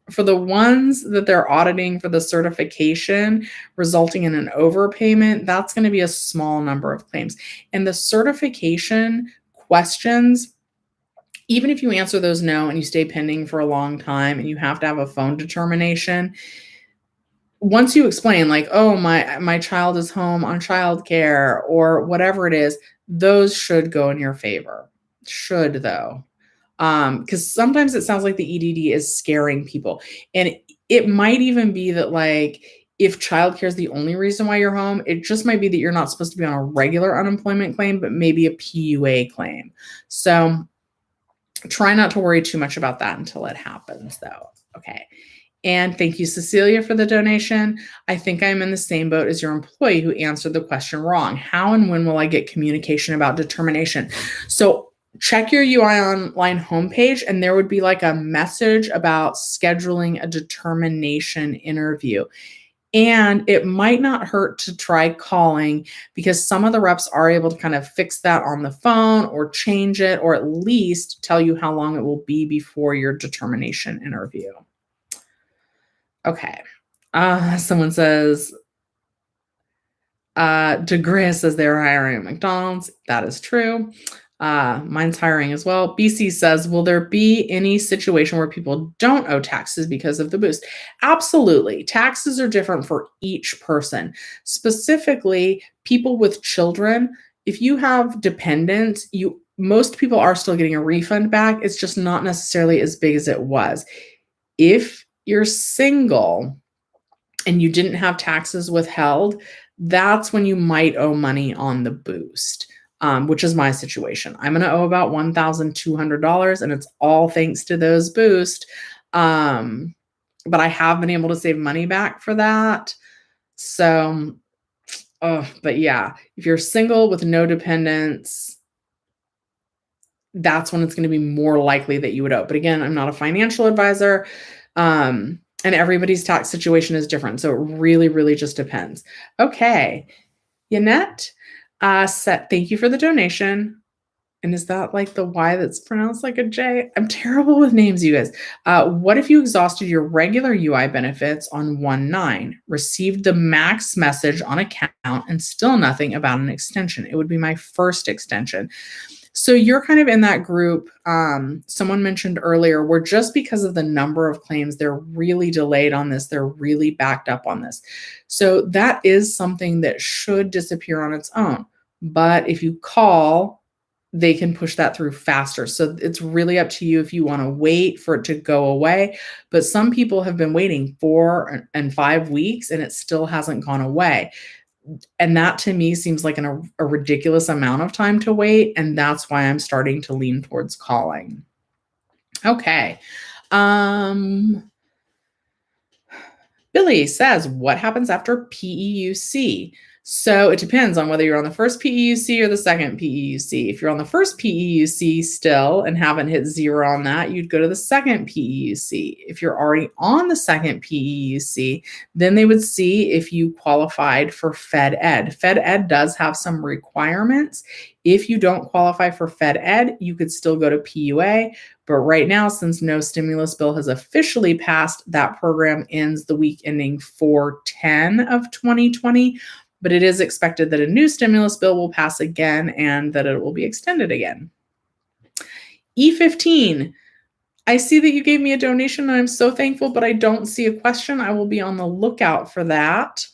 for the ones that they're auditing for the certification resulting in an overpayment, that's going to be a small number of claims. And the certification questions, even if you answer those no and you stay pending for a long time and you have to have a phone determination, once you explain like, oh, my child is home on childcare or whatever it is, those should go in your favor. Should though. Because sometimes it sounds like the EDD is scaring people. And it might even be that like, if childcare is the only reason why you're home, it just might be that you're not supposed to be on a regular unemployment claim, but maybe a PUA claim. So try not to worry too much about that until it happens though. Okay. And thank you, Cecilia, for the donation. I think I'm in the same boat as your employee who answered the question wrong. How and when will I get communication about determination? So check your UI Online homepage, and there would be like a message about scheduling a determination interview. And it might not hurt to try calling, because some of the reps are able to kind of fix that on the phone or change it, or at least tell you how long it will be before your determination interview. Okay. Someone says, DeGris says they're hiring at McDonald's. That is true. Mine's hiring as well. BC says, will there be any situation where people don't owe taxes because of the boost? Absolutely. Taxes are different for each person. Specifically, people with children, if you have dependents, most people are still getting a refund back. It's just not necessarily as big as it was. If you're single and you didn't have taxes withheld, that's when you might owe money on the boost. which is my situation. I'm going to owe about $1,200, and it's all thanks to those boosts. But I have been able to save money back for that. So, but yeah, if you're single with no dependents, that's when it's going to be more likely that you would owe. But again, I'm not a financial advisor. And everybody's tax situation is different. So it really, really just depends. Okay. Yanette, thank you for the donation. And is that like the Y that's pronounced like a J? I'm terrible with names, you guys. What if you exhausted your regular UI benefits on 1/9, received the max message on account, and still nothing about an extension? It would be my first extension. So you're kind of in that group. Someone mentioned earlier, where just because of the number of claims, they're really delayed on this. They're really backed up on this. So that is something that should disappear on its own. But if you call, they can push that through faster. So it's really up to you if you want to wait for it to go away. But some people have been waiting 4 and 5 weeks and it still hasn't gone away. And that to me seems like a ridiculous amount of time to wait. And that's why I'm starting to lean towards calling. Okay. Billy says, what happens after PEUC? So it depends on whether you're on the first PEUC or the second PEUC. If you're on the first PEUC still and haven't hit 0 on that, you'd go to the second PEUC. If you're already on the second PEUC, then they would see if you qualified for Fed Ed. Fed Ed does have some requirements. If you don't qualify for Fed Ed, you could still go to PUA. But right now, since no stimulus bill has officially passed, that program ends the week ending 4/10 of 2020. But it is expected that a new stimulus bill will pass again and that it will be extended again. E15. I see that you gave me a donation and I'm so thankful, but I don't see a question. I will be on the lookout for that.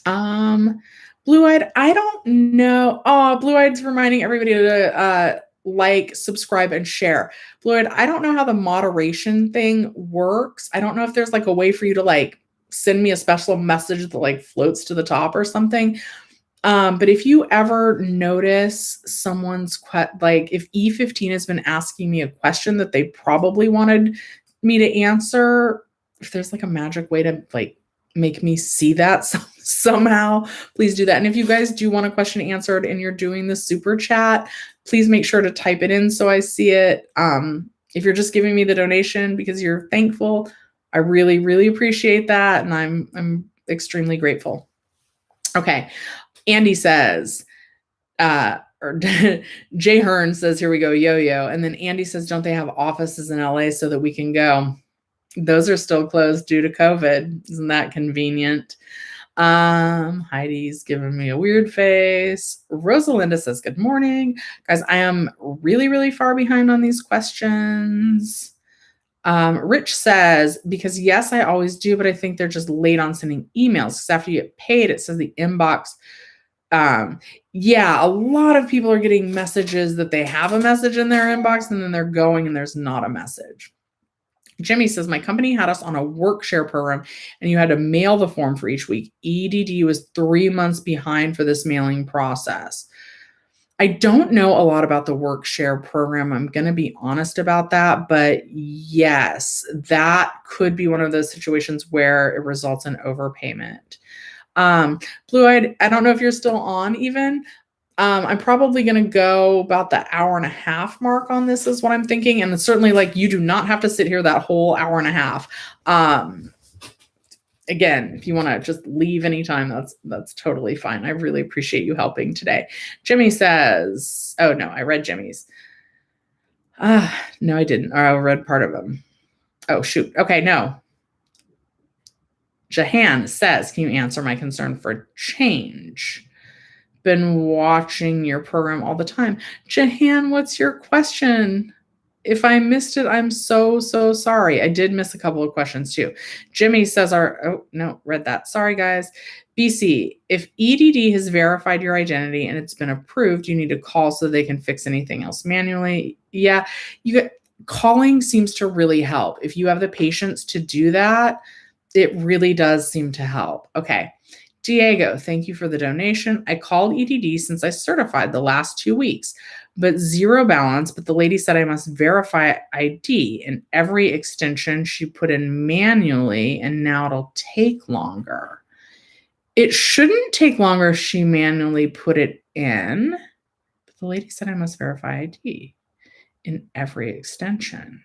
Blue-eyed, I don't know. Oh, Blue-eyed's reminding everybody to like, subscribe, and share. Blue-eyed, I don't know how the moderation thing works. I don't know if there's like a way for you to like send me a special message that like floats to the top or something. But if you ever notice someone's like if E15 has been asking me a question that they probably wanted me to answer, if there's like a magic way to like make me see that somehow, please do that. And if you guys do want a question answered and you're doing the super chat, please make sure to type it in so I see it. If you're just giving me the donation because you're thankful, I really, really appreciate that. And I'm extremely grateful. Okay. Andy says, or Jay Hearn says, here we go, yo-yo. And then Andy says, don't they have offices in LA so that we can go? Those are still closed due to COVID. Isn't that convenient? Heidi's giving me a weird face. Rosalinda says, good morning. Guys, I am really, really far behind on these questions. Rich says, because yes, I always do, but I think they're just late on sending emails because after you get paid, it says the inbox. Yeah, a lot of people are getting messages that they have a message in their inbox and then they're going and there's not a message. Jimmy says, my company had us on a work share program and you had to mail the form for each week. EDD was 3 months behind for this mailing process. I don't know a lot about the work share program. I'm going to be honest about that. But yes, that could be one of those situations where it results in overpayment. Blue-eyed, I don't know if you're still on even. I'm probably going to go about the 1.5 hour mark on this is what I'm thinking. And certainly like you do not have to sit here that whole 1.5 hours. Again, if you want to just leave anytime, that's totally fine. I really appreciate you helping today. Jimmy says, oh no, I read Jimmy's. No, I didn't. Or I read part of them. Oh, shoot. Okay, no. Jahan says, can you answer my concern for change? Been watching your program all the time. Jahan, what's your question? If I missed it, I'm so sorry. I did miss a couple of questions too. Jimmy says oh, no, read that. Sorry, guys. BC, if EDD has verified your identity and it's been approved, you need to call so they can fix anything else manually. Yeah, calling seems to really help. If you have the patience to do that, it really does seem to help. Okay. Diego, thank you for the donation. I called EDD since I certified the last 2 weeks, but zero balance. But the lady said I must verify ID. In every extension she put in manually, and now it'll take longer. It shouldn't take longer if she manually put it in. But the lady said I must verify ID in every extension.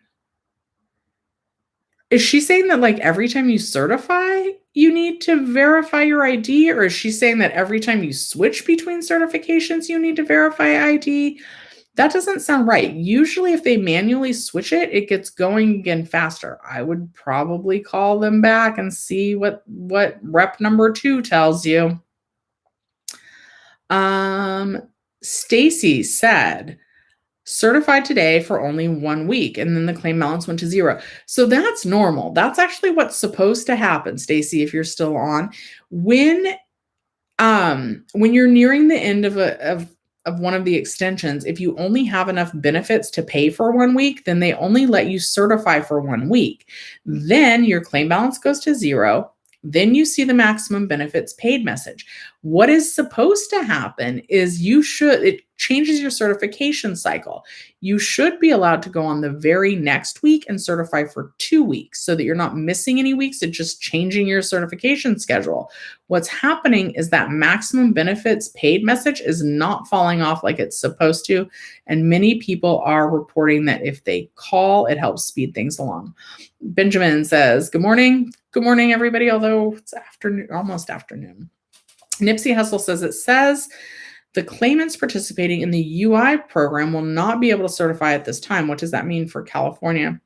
Is she saying that like every time you certify, you need to verify your ID? Or is she saying that every time you switch between certifications, you need to verify ID? That doesn't sound right. Usually if they manually switch it, it gets going again faster. I would probably call them back and see what rep number 2 tells you. Stacy said, certified today for only 1 week, and then the claim balance went to 0. So that's normal. That's actually what's supposed to happen, Stacy, if you're still on. When you're nearing the end of one of the extensions, if you only have enough benefits to pay for 1 week, then they only let you certify for 1 week. Then your claim balance goes to 0. Then you see the maximum benefits paid message. What is supposed to happen is it changes your certification cycle. You should be allowed to go on the very next week and certify for 2 weeks so that you're not missing any weeks. It's just changing your certification schedule. What's happening is that maximum benefits paid message is not falling off like it's supposed to. And many people are reporting that if they call, it helps speed things along. Benjamin says, good morning. Good morning, everybody, although it's almost afternoon. Nipsey Hustle says, it says the claimants participating in the UI program will not be able to certify at this time. What does that mean for California?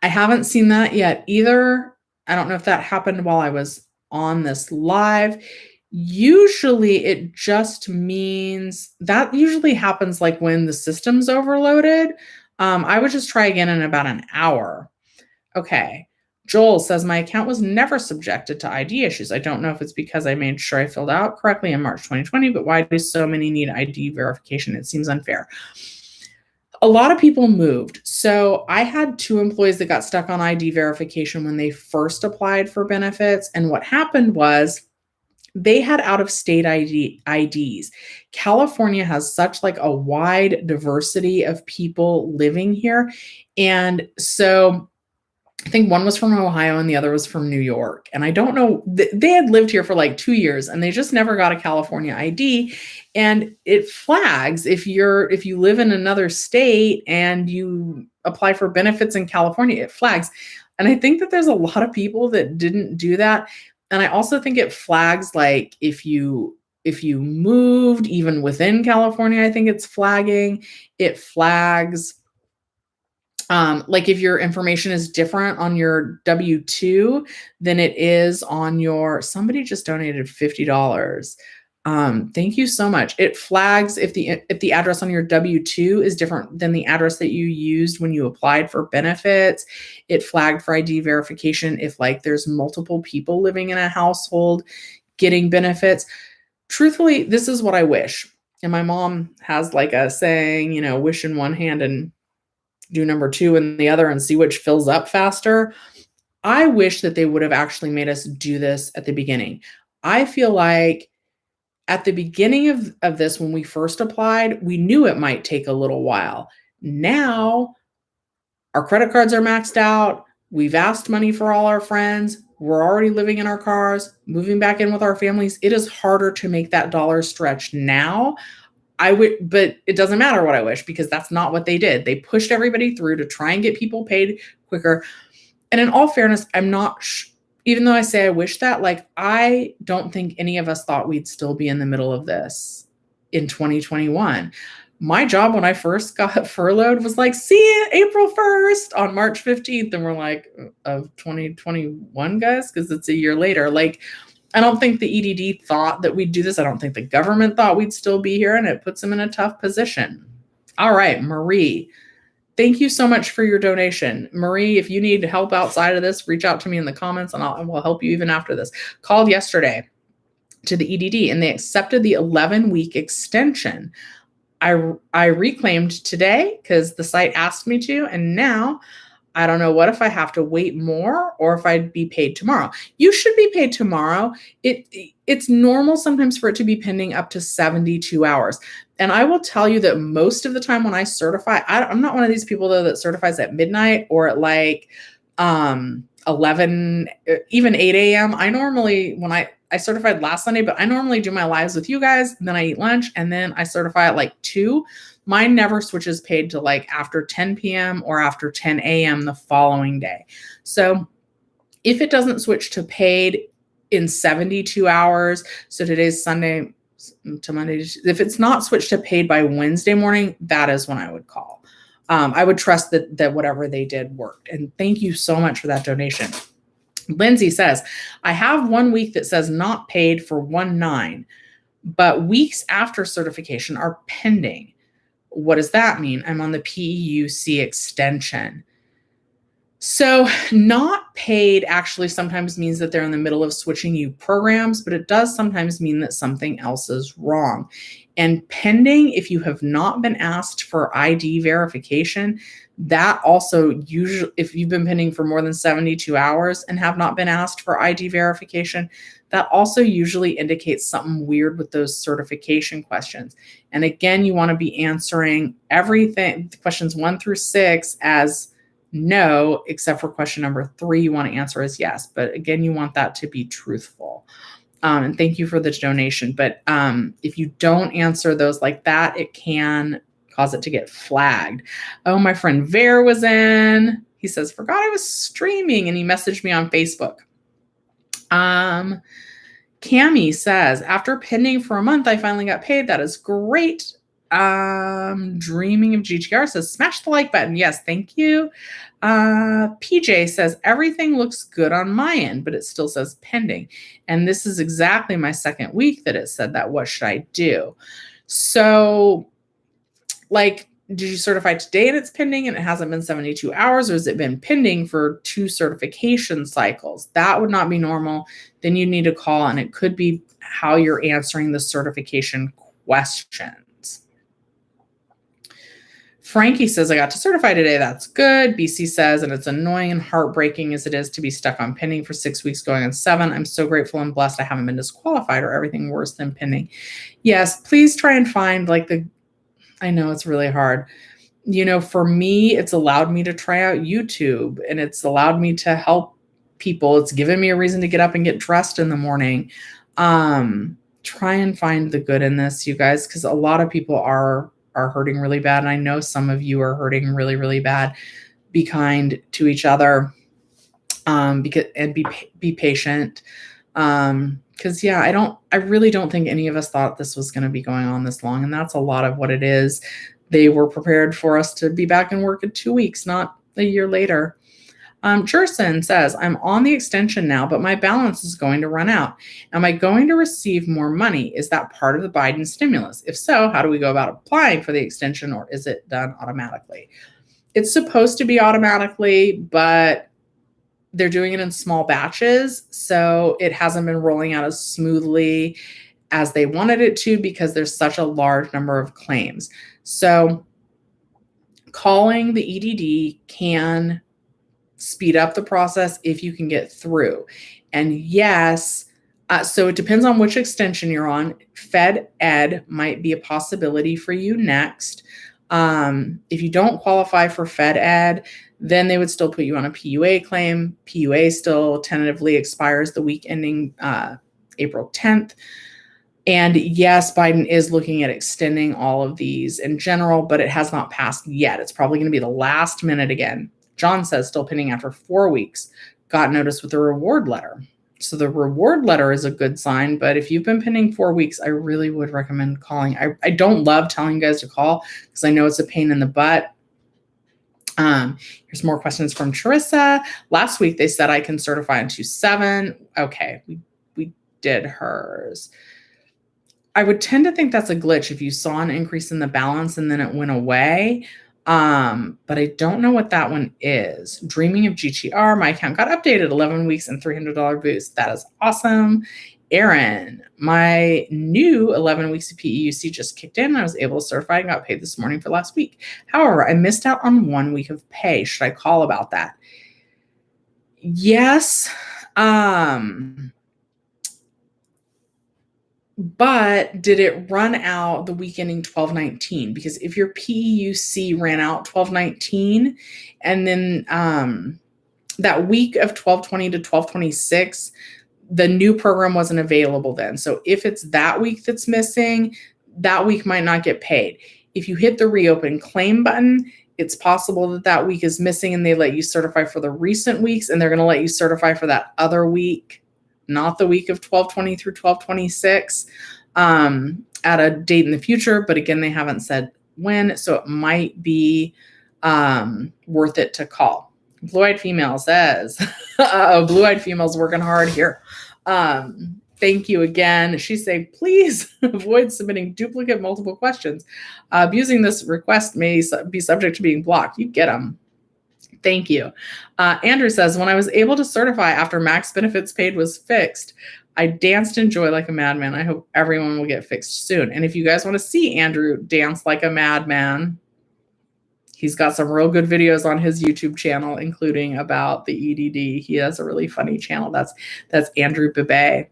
I haven't seen that yet either. I don't know if that happened while I was on this live. Usually it just means that usually happens like when the system's overloaded. I would just try again in about an hour. Okay. Joel says, my account was never subjected to ID issues. I don't know if it's because I made sure I filled out correctly in March 2020, but why do so many need ID verification? It seems unfair. A lot of people moved. So I had 2 employees that got stuck on ID verification when they first applied for benefits. And what happened was they had out-of-state IDs. California has such like a wide diversity of people living here. And so I think one was from Ohio and the other was from New York. And I don't know, they had lived here for like 2 years and they just never got a California ID. And it flags if you live in another state and you apply for benefits in California, it flags. And I think that there's a lot of people that didn't do that. And I also think it flags like if you moved even within California, I think it's flagging. It flags like if your information is different on your W-2 than it is on your, somebody just donated $50. Thank you so much. It flags if the address on your W-2 is different than the address that you used when you applied for benefits. It flagged for ID verification if like there's multiple people living in a household getting benefits. Truthfully, this is what I wish. And my mom has like a saying, wish in one hand and do number 2 in the other and see which fills up faster. I wish that they would have actually made us do this at the beginning. I feel like at the beginning of this, when we first applied, we knew it might take a little while. Now, our credit cards are maxed out. We've asked money for all our friends. We're already living in our cars, moving back in with our families. It is harder to make that dollar stretch now. But it doesn't matter what I wish because that's not what they did. They pushed everybody through to try and get people paid quicker. And in all fairness, I'm not, even though I say I wish that, like, I don't think any of us thought we'd still be in the middle of this in 2021. My job when I first got furloughed was like, see you April 1st on March 15th. And we're like, of 2021, guys, because it's a year later. Like, I don't think the EDD thought that we'd do this. I don't think the government thought we'd still be here, and it puts them in a tough position. All right, Marie, thank you so much for your donation. Marie, if you need help outside of this, reach out to me in the comments and I will help you even after this. Called yesterday to the EDD and they accepted the 11-week extension. I reclaimed today because the site asked me to, and now I don't know what if I have to wait more or if I'd be paid tomorrow. You should be paid tomorrow. It's normal sometimes for it to be pending up to 72 hours. And I will tell you that most of the time when I certify, I'm not one of these people though that certifies at midnight or at like 11, even 8 a.m. I normally, when I certified last Sunday, but I normally do my lives with you guys, and then I eat lunch, and then I certify at like 2. Mine never switches paid to like after 10 p.m. or after 10 a.m. the following day. So if it doesn't switch to paid in 72 hours, so today's Sunday to Monday, if it's not switched to paid by Wednesday morning, that is when I would call. I would trust that whatever they did worked. And thank you so much for that donation. Lindsay says, I have 1 week that says not paid for 1/9, but weeks after certification are pending. What does that mean? I'm on the PEUC extension. So not paid actually sometimes means that they're in the middle of switching you programs, but it does sometimes mean that something else is wrong. And pending, if you have not been asked for ID verification, that also usually, if you've been pending for more than 72 hours and have not been asked for ID verification, that also usually indicates something weird with those certification questions. And again, you want to be answering everything, questions 1 through 6 as no, except for question number 3, you want to answer as yes. But again, you want that to be truthful. And thank you for the donation. But if you don't answer those like that, it can cause it to get flagged. Oh, my friend Ver was in. He says, forgot I was streaming, and he messaged me on Facebook. Cami says, after pending for a month, I finally got paid. That is great. Dreaming of GTR says, smash the like button. Yes, thank you. PJ says, everything looks good on my end, but it still says pending. And this is exactly my second week that it said that. What should I do? So, like, did you certify today and it's pending and it hasn't been 72 hours, or has it been pending for 2 certification cycles? That would not be normal. Then you need to call, and it could be how you're answering the certification questions. Frankie says, I got to certify today. That's good. BC says, and it's annoying and heartbreaking as it is to be stuck on pending for 6 weeks going on 7. I'm so grateful and blessed I haven't been disqualified or everything worse than pending. Yes, please try and find I know it's really hard. You know, for me, it's allowed me to try out YouTube, and it's allowed me to help people. It's given me a reason to get up and get dressed in the morning. Try and find the good in this, you guys, because a lot of people are hurting really bad. And I know some of you are hurting really, really bad. Be kind to each other, be patient. Because I really don't think any of us thought this was going to be going on this long. And that's a lot of what it is. They were prepared for us to be back in work in 2 weeks, not a year later. Jerson says, I'm on the extension now, but my balance is going to run out. Am I going to receive more money? Is that part of the Biden stimulus? If so, how do we go about applying for the extension, or is it done automatically? It's supposed to be automatically, but they're doing it in small batches. So it hasn't been rolling out as smoothly as they wanted it to because there's such a large number of claims. So calling the EDD can speed up the process if you can get through. And yes, so it depends on which extension you're on. Fed Ed might be a possibility for you next. If you don't qualify for Fed Ed, then they would still put you on a PUA claim. PUA still tentatively expires the week ending April 10th. And yes, Biden is looking at extending all of these in general, but it has not passed yet. It's probably going to be the last minute again. John says still pending after 4 weeks. Got notice with a reward letter. So the reward letter is a good sign, but if you've been pending 4 weeks, I really would recommend calling. I don't love telling you guys to call because I know it's a pain in the butt. Here's more questions from Charissa. Last week they said I can certify in 2/7. Okay, we did hers. I would tend to think that's a glitch if you saw an increase in the balance and then it went away. But I don't know what that one is. Dreaming of GTR, my account got updated 11 weeks and $300 boost. That is awesome. Aaron, my new 11 weeks of PEUC just kicked in. I was able to certify and got paid this morning for last week. However, I missed out on 1 week of pay. Should I call about that? Yes. But did it run out the week ending 12/19? Because if your PEUC ran out 12/19 and then that week of 12/20 to 12/26, the new program wasn't available then. So if it's that week that's missing, that week might not get paid. If you hit the reopen claim button, it's possible that that week is missing and they let you certify for the recent weeks, and they're going to let you certify for that other week, not the week of 12/20 through 12/26, at a date in the future. But again, they haven't said when, so it might be worth it to call. Blue-eyed female says, blue-eyed female's working hard here. Thank you again. She's saying, please avoid submitting duplicate multiple questions. Abusing this request may be subject to being blocked. You get them. Thank you. Andrew says, when I was able to certify after max benefits paid was fixed, I danced in joy like a madman. I hope everyone will get fixed soon. And if you guys want to see Andrew dance like a madman, he's got some real good videos on his YouTube channel, including about the EDD. He has a really funny channel. That's Andrew Bebe.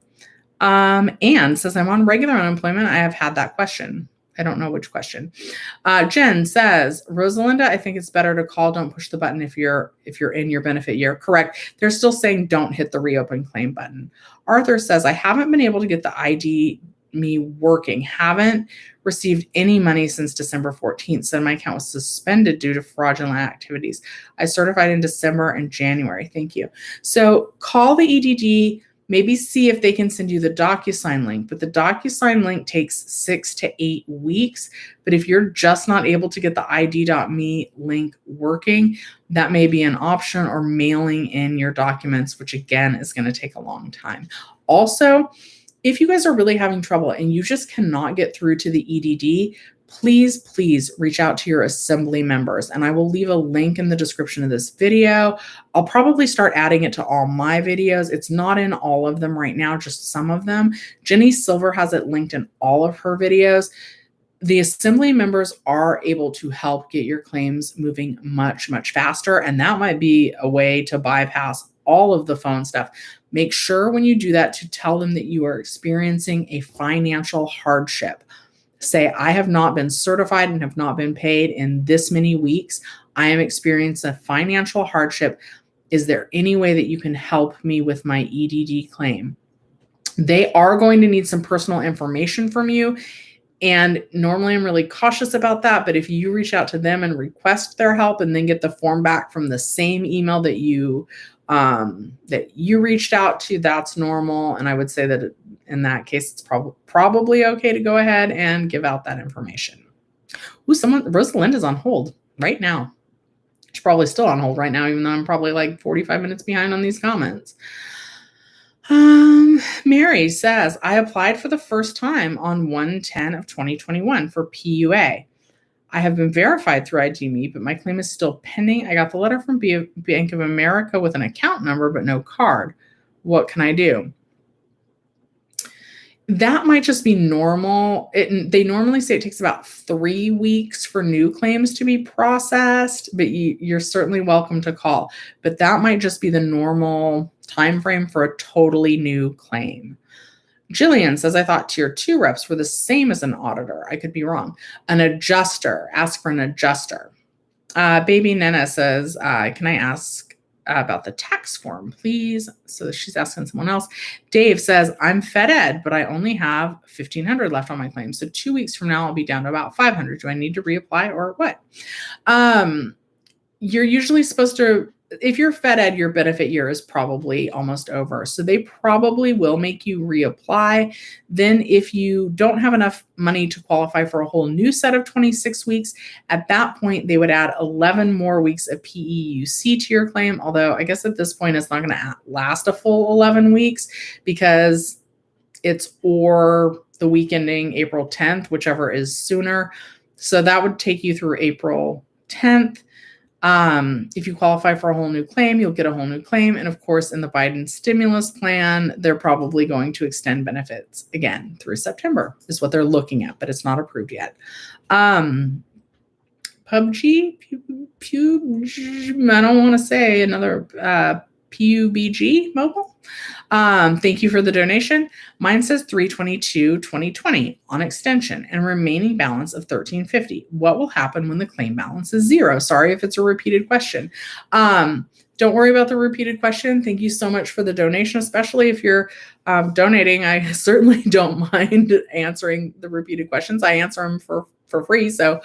Anne says, I'm on regular unemployment. I have had that question. I don't know which question. Jen says, Rosalinda, I think it's better to call. Don't push the button if you're in your benefit year. Correct. They're still saying don't hit the reopen claim button. Arthur says, I haven't been able to get the ID me working. Haven't received any money since December 14th. So my account was suspended due to fraudulent activities. I certified in December and January. Thank you. So call the EDD. Maybe see if they can send you the DocuSign link, but the DocuSign link takes 6 to 8 weeks. But if you're just not able to get the ID.me link working, that may be an option, or mailing in your documents, which again is going to take a long time. Also, if you guys are really having trouble and you just cannot get through to the EDD, please reach out to your assembly members. And I will leave a link in the description of this video. I'll probably start adding it to all my videos. It's not in all of them right now, just some of them. Jenny Silver has it linked in all of her videos. The assembly members are able to help get your claims moving much faster. And that might be a way to bypass all of the phone stuff. Make sure when you do that to tell them that you are experiencing a financial hardship. Say, I have not been certified and have not been paid in this many weeks. I am experiencing a financial hardship. Is there any way that you can help me with my EDD claim? They are going to need some personal information from you. And normally I'm really cautious about that. But if you reach out to them and request their help and then get the form back from the same email that you reached out to, that's normal. And I would say that in that case, it's probably okay to go ahead and give out that information. Ooh, Rosalinda's on hold right now. She's probably still on hold right now, even though I'm probably like 45 minutes behind on these comments. Mary says, I applied for the first time on 1/10 of 2021 for PUA. I have been verified through ID.me, but my claim is still pending. I got the letter from Bank of America with an account number, but no card. What can I do? That might just be normal. They normally say it takes about 3 weeks for new claims to be processed, but you're certainly welcome to call. But that might just be the normal time frame for a totally new claim. Jillian says, I thought tier 2 reps were the same as an auditor. I could be wrong. An adjuster. Ask for an adjuster. Baby Nana says, can I ask about the tax form, please? So she's asking someone else. Dave says, I'm Fed Ed, but I only have 1,500 left on my claim. So 2 weeks from now, I'll be down to about 500. Do I need to reapply or what? You're usually supposed to, if you're Fed Ed, your benefit year is probably almost over. So they probably will make you reapply. Then if you don't have enough money to qualify for a whole new set of 26 weeks, at that point, they would add 11 more weeks of PEUC to your claim. Although I guess at this point, it's not going to last a full 11 weeks because it's or the week ending April 10th, whichever is sooner. So that would take you through April 10th. If you qualify for a whole new claim, you'll get a whole new claim. And of course, in the Biden stimulus plan, they're probably going to extend benefits again through September is what they're looking at, but it's not approved yet. PUBG, I don't want to say another PUBG mobile. Thank you for the donation. Mine says 3/22/2020 on extension and remaining balance of $13.50. What will happen when the claim balance is zero? Sorry if it's a repeated question. Don't worry about the repeated question. Thank you so much for the donation, especially if you're donating. I certainly don't mind answering the repeated questions. I answer them for free. So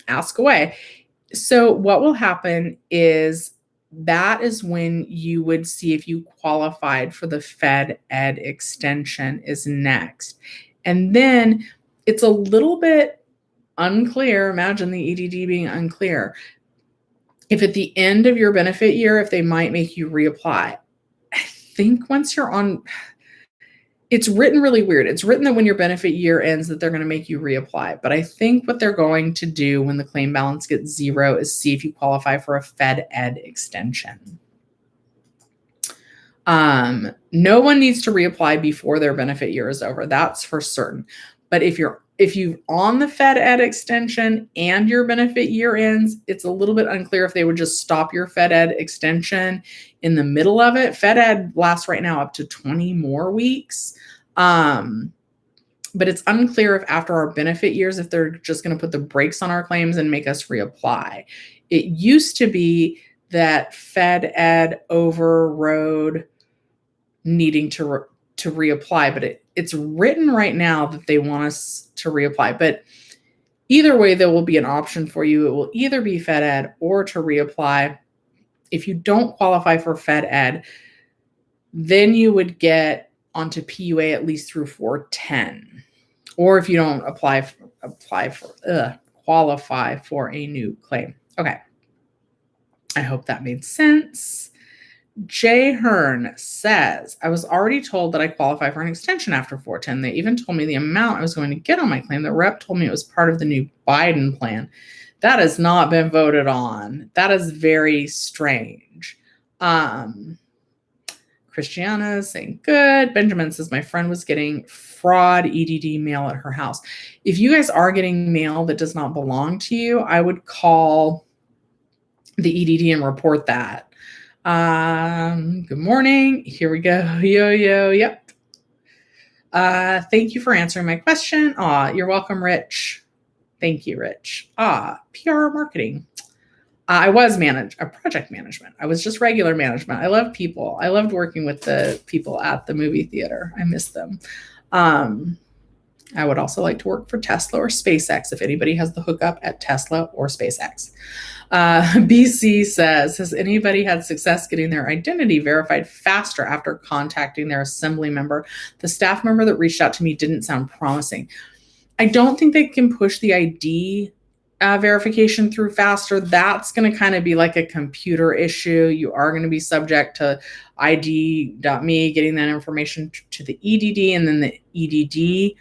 ask away. So what will happen is that is when you would see if you qualified for the Fed Ed extension is next. And then it's a little bit unclear. Imagine the EDD being unclear. If at the end of your benefit year, if they might make you reapply. I think once you're on, it's written really weird. It's written that when your benefit year ends that they're going to make you reapply. But I think what they're going to do when the claim balance gets zero is see if you qualify for a Fed Ed extension. No one needs to reapply before their benefit year is over. That's for certain. But if you're on the Fed Ed extension and your benefit year ends, it's a little bit unclear if they would just stop your Fed Ed extension in the middle of it. Fed Ed lasts right now up to 20 more weeks. But it's unclear if after our benefit years, if they're just going to put the brakes on our claims and make us reapply. It used to be that Fed Ed overrode needing to reapply, but it's written right now that they want us to reapply. But either way, there will be an option for you. It will either be Fed Ed or to reapply. If you don't qualify for Fed Ed, then you would get onto PUA at least through 410. Or if you don't qualify for a new claim. Okay. I hope that made sense. Jay Hearn says, I was already told that I qualify for an extension after 410. They even told me the amount I was going to get on my claim. The rep told me it was part of the new Biden plan. That has not been voted on. That is very strange. Christiana is saying, good. Benjamin says, my friend was getting fraud EDD mail at her house. If you guys are getting mail that does not belong to you, I would call the EDD and report that. Good morning. Here we go. Yo. Yep. Thank you for answering my question. You're welcome, Rich. Thank you, Rich. PR marketing. I was project management. I was just regular management. I love people. I loved working with the people at the movie theater. I miss them. I would also like to work for Tesla or SpaceX if anybody has the hookup at Tesla or SpaceX. BC says, has anybody had success getting their identity verified faster after contacting their assembly member? The staff member that reached out to me didn't sound promising. I don't think they can push the ID verification through faster. That's going to kind of be like a computer issue. You are going to be subject to ID.me getting that information to the EDD, and then the EDD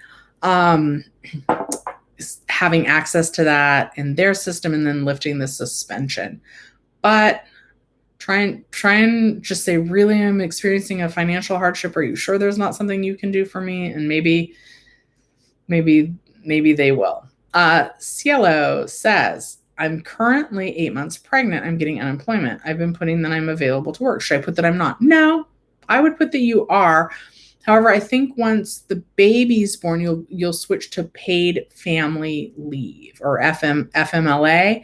having access to that in their system and then lifting the suspension. But try and just say, really, I'm experiencing a financial hardship. Are you sure there's not something you can do for me? And maybe they will. Cielo says, I'm currently 8 months pregnant. I'm getting unemployment. I've been putting that I'm available to work. Should I put that I'm not? No, I would put that you are. However, I think once the baby's born, you'll switch to paid family leave or FMLA.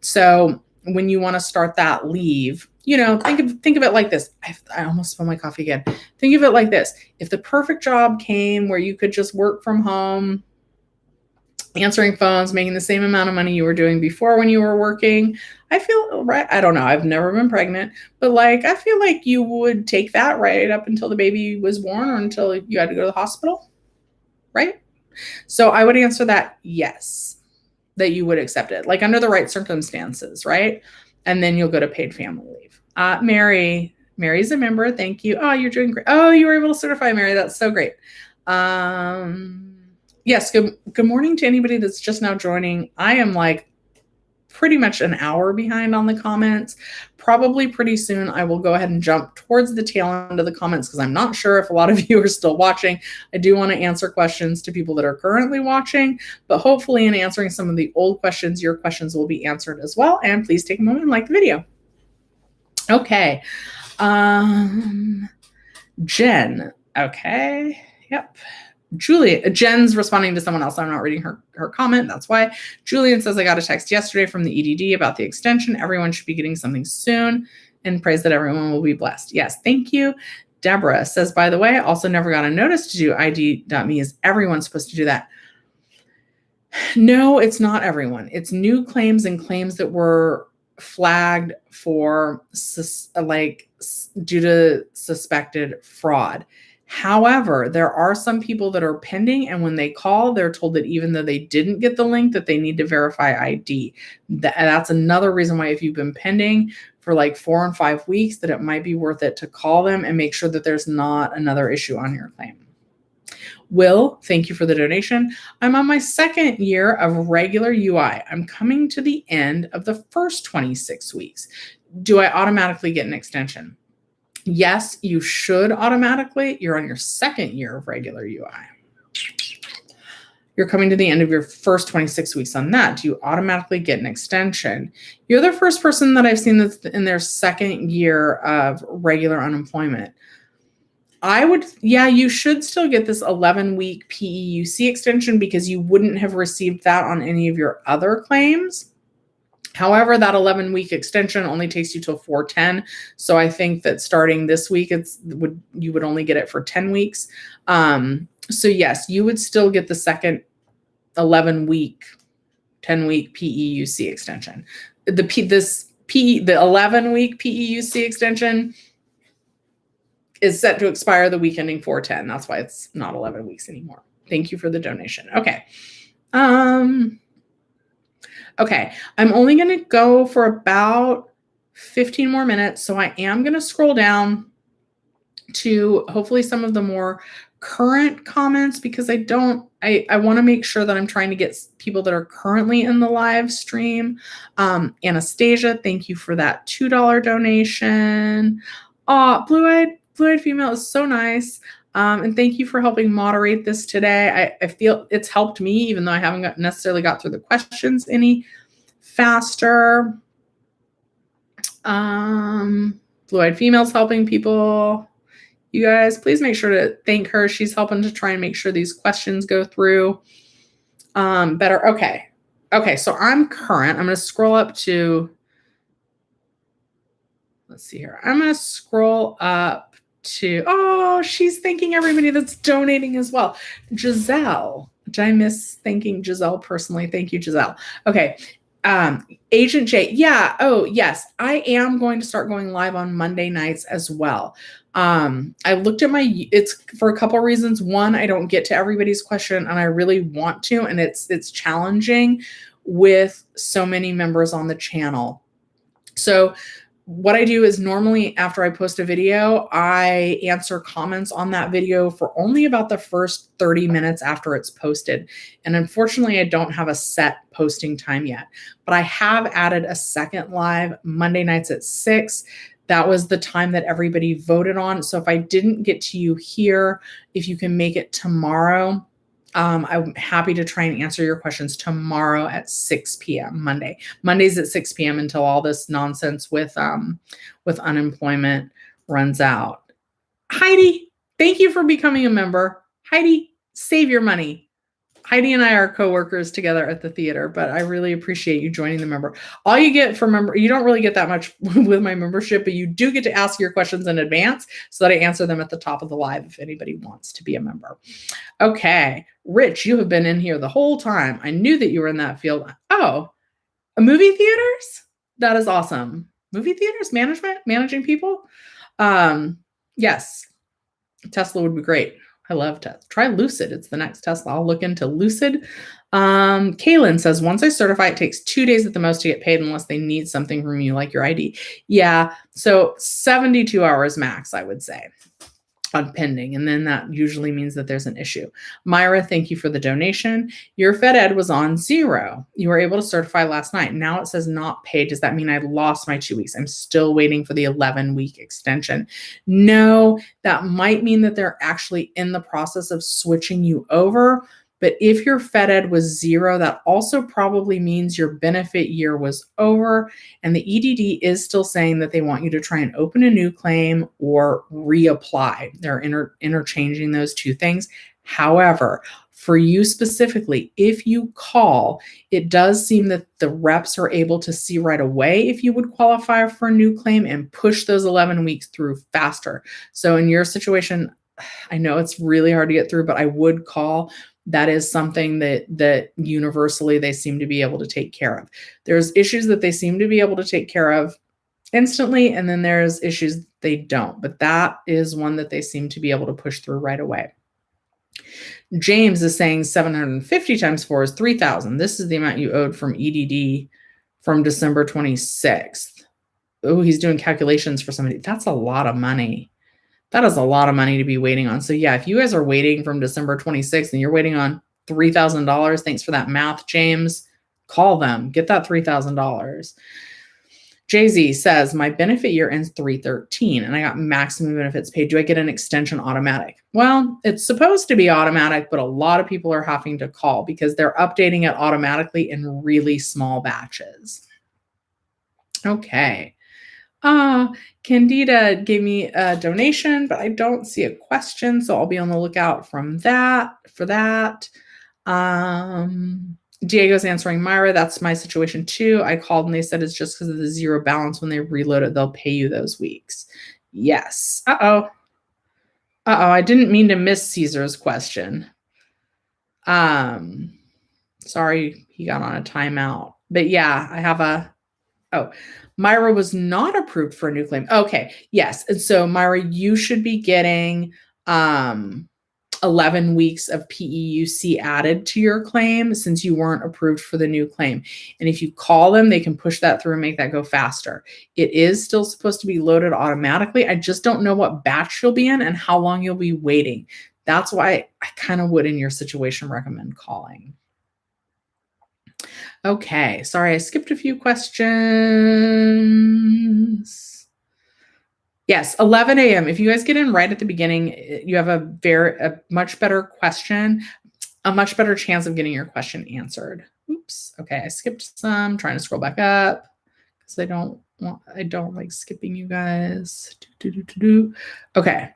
So when you want to start that leave, think of it like this. I almost spilled my coffee again. Think of it like this. If the perfect job came where you could just work from home, answering phones, making the same amount of money you were doing before when you were working, I feel right. I don't know. I've never been pregnant, but I feel like you would take that right up until the baby was born or until you had to go to the hospital, right? So I would answer that yes, that you would accept it, under the right circumstances, right? And then you'll go to paid family leave. Mary's a member. Thank you. Oh, you're doing great. Oh, you were able to certify, Mary. That's so great. Yes. Good morning to anybody that's just now joining. I am pretty much an hour behind on the comments. Probably pretty soon I will go ahead and jump towards the tail end of the comments because I'm not sure if a lot of you are still watching. I do want to answer questions to people that are currently watching, but hopefully in answering some of the old questions, your questions will be answered as well. And please take a moment and like the video. Okay. Jen. Okay. Yep. Jen's responding to someone else. I'm not reading her comment. That's why. Julian says, I got a text yesterday from the EDD about the extension. Everyone should be getting something soon, and prays that everyone will be blessed. Yes, thank you. Deborah says, by the way, I also never got a notice to do ID.me. Is everyone supposed to do that? No, it's not everyone. It's new claims and claims that were flagged for due to suspected fraud. However, there are some people that are pending, and when they call, they're told that even though they didn't get the link, that they need to verify ID. That's another reason why if you've been pending for like 4 and 5 weeks, that it might be worth it to call them and make sure that there's not another issue on your claim. Will, thank you for the donation. I'm on my 2nd year of regular UI. I'm coming to the end of the first 26 weeks. Do I automatically get an extension? Yes, you should automatically. You're on your 2nd year of regular UI. You're coming to the end of your first 26 weeks on that. Do you automatically get an extension? You're the first person that I've seen that's in their 2nd year of regular unemployment. You should still get this 11-week PEUC extension because you wouldn't have received that on any of your other claims. However, that 11-week extension only takes you till 4/10. So I think that starting this week, you would only get it for 10 weeks. So yes, you would still get the second 11-week, 10-week PEUC extension. The 11-week PEUC extension is set to expire the week ending 4/10. That's why it's not 11 weeks anymore. Thank you for the donation. Okay. Okay, I'm only going to go for about 15 more minutes. So I am going to scroll down to hopefully some of the more current comments because I want to make sure that I'm trying to get people that are currently in the live stream. Anastasia, thank you for that $2 donation. Blue-eyed female is so nice. And thank you for helping moderate this today. I feel it's helped me, even though I haven't necessarily got through the questions any faster. Blue-eyed female's helping people. You guys, please make sure to thank her. She's helping to try and make sure these questions go through better. Okay. Okay, so I'm current. I'm going to scroll up to, let's see here. I'm going to scroll up to, she's thanking everybody that's donating as well. Giselle, did I miss thanking Giselle personally? Thank you, Giselle. Okay. Agent J. Yeah. Oh, yes. I am going to start going live on Monday nights as well. I looked at it's for a couple of reasons. One, I don't get to everybody's question and I really want to, and it's challenging with so many members on the channel. So what I do is normally after I post a video, I answer comments on that video for only about the first 30 minutes after it's posted. And unfortunately, I don't have a set posting time yet, but I have added a second live Monday nights at 6. That was the time that everybody voted on. So if I didn't get to you here, if you can make it tomorrow, I'm happy to try and answer your questions tomorrow at 6 p.m. Mondays at 6 p.m. until all this nonsense with unemployment runs out. Heidi, thank you for becoming a member. Heidi, save your money. Heidi and I are coworkers together at the theater, but I really appreciate you joining the member. All you get for member, you don't really get that much with my membership, but you do get to ask your questions in advance so that I answer them at the top of the live if anybody wants to be a member. Okay. Rich, you have been in here the whole time. I knew that you were in that field. Oh, movie theaters? That is awesome. Movie theaters, managing people? Yes. Tesla would be great. I love Tesla. Try Lucid. It's the next Tesla. I'll look into Lucid. Kaylin says, once I certify, it takes 2 days at the most to get paid unless they need something from you, like your ID. Yeah. So 72 hours max, I would say. on pending. And then that usually means that there's an issue. Myra, thank you for the donation. Your Fed Ed was on 0. You were able to certify last night. Now it says not paid. Does that mean I lost my 2 weeks? I'm still waiting for the 11-week extension. No, that might mean that they're actually in the process of switching you over. But if your Fed Ed was 0, that also probably means your benefit year was over. And the EDD is still saying that they want you to try and open a new claim or reapply. They're interchanging those two things. However, for you specifically, if you call, it does seem that the reps are able to see right away if you would qualify for a new claim and push those 11 weeks through faster. So in your situation, I know it's really hard to get through, but I would call. That is something that universally they seem to be able to take care of. There's issues that they seem to be able to take care of instantly, and then there's issues they don't. But that is one that they seem to be able to push through right away. James is saying 750 times 4 is 3,000. This is the amount you owed from EDD from December 26th. Oh, he's doing calculations for somebody. That's a lot of money. That is a lot of money to be waiting on. So yeah, if you guys are waiting from December 26th and you're waiting on $3,000, thanks for that math, James, call them, get that $3,000. Jay-Z says, my benefit year ends 3/13 and I got maximum benefits paid. Do I get an extension automatic? Well, it's supposed to be automatic, but a lot of people are having to call because they're updating it automatically in really small batches. Okay. Candida gave me a donation, but I don't see a question, so I'll be on the lookout for that. Diego's answering Myra. That's my situation too. I called and they said it's just because of the 0 balance. When they reload it, they'll pay you those weeks. Yes. I didn't mean to miss Caesar's question. Sorry, he got on a timeout. But yeah, I have Myra was not approved for a new claim. Okay, yes. And so Myra, you should be getting 11 weeks of PEUC added to your claim since you weren't approved for the new claim. And if you call them, they can push that through and make that go faster. It is still supposed to be loaded automatically. I just don't know what batch you'll be in and how long you'll be waiting. That's why I kind of would, in your situation, recommend calling. Okay, sorry, I skipped a few questions. Yes, 11 a.m. If you guys get in right at the beginning, you have a much better question, a much better chance of getting your question answered. Oops, okay, I skipped some, trying to scroll back up because I don't like skipping you guys. Okay.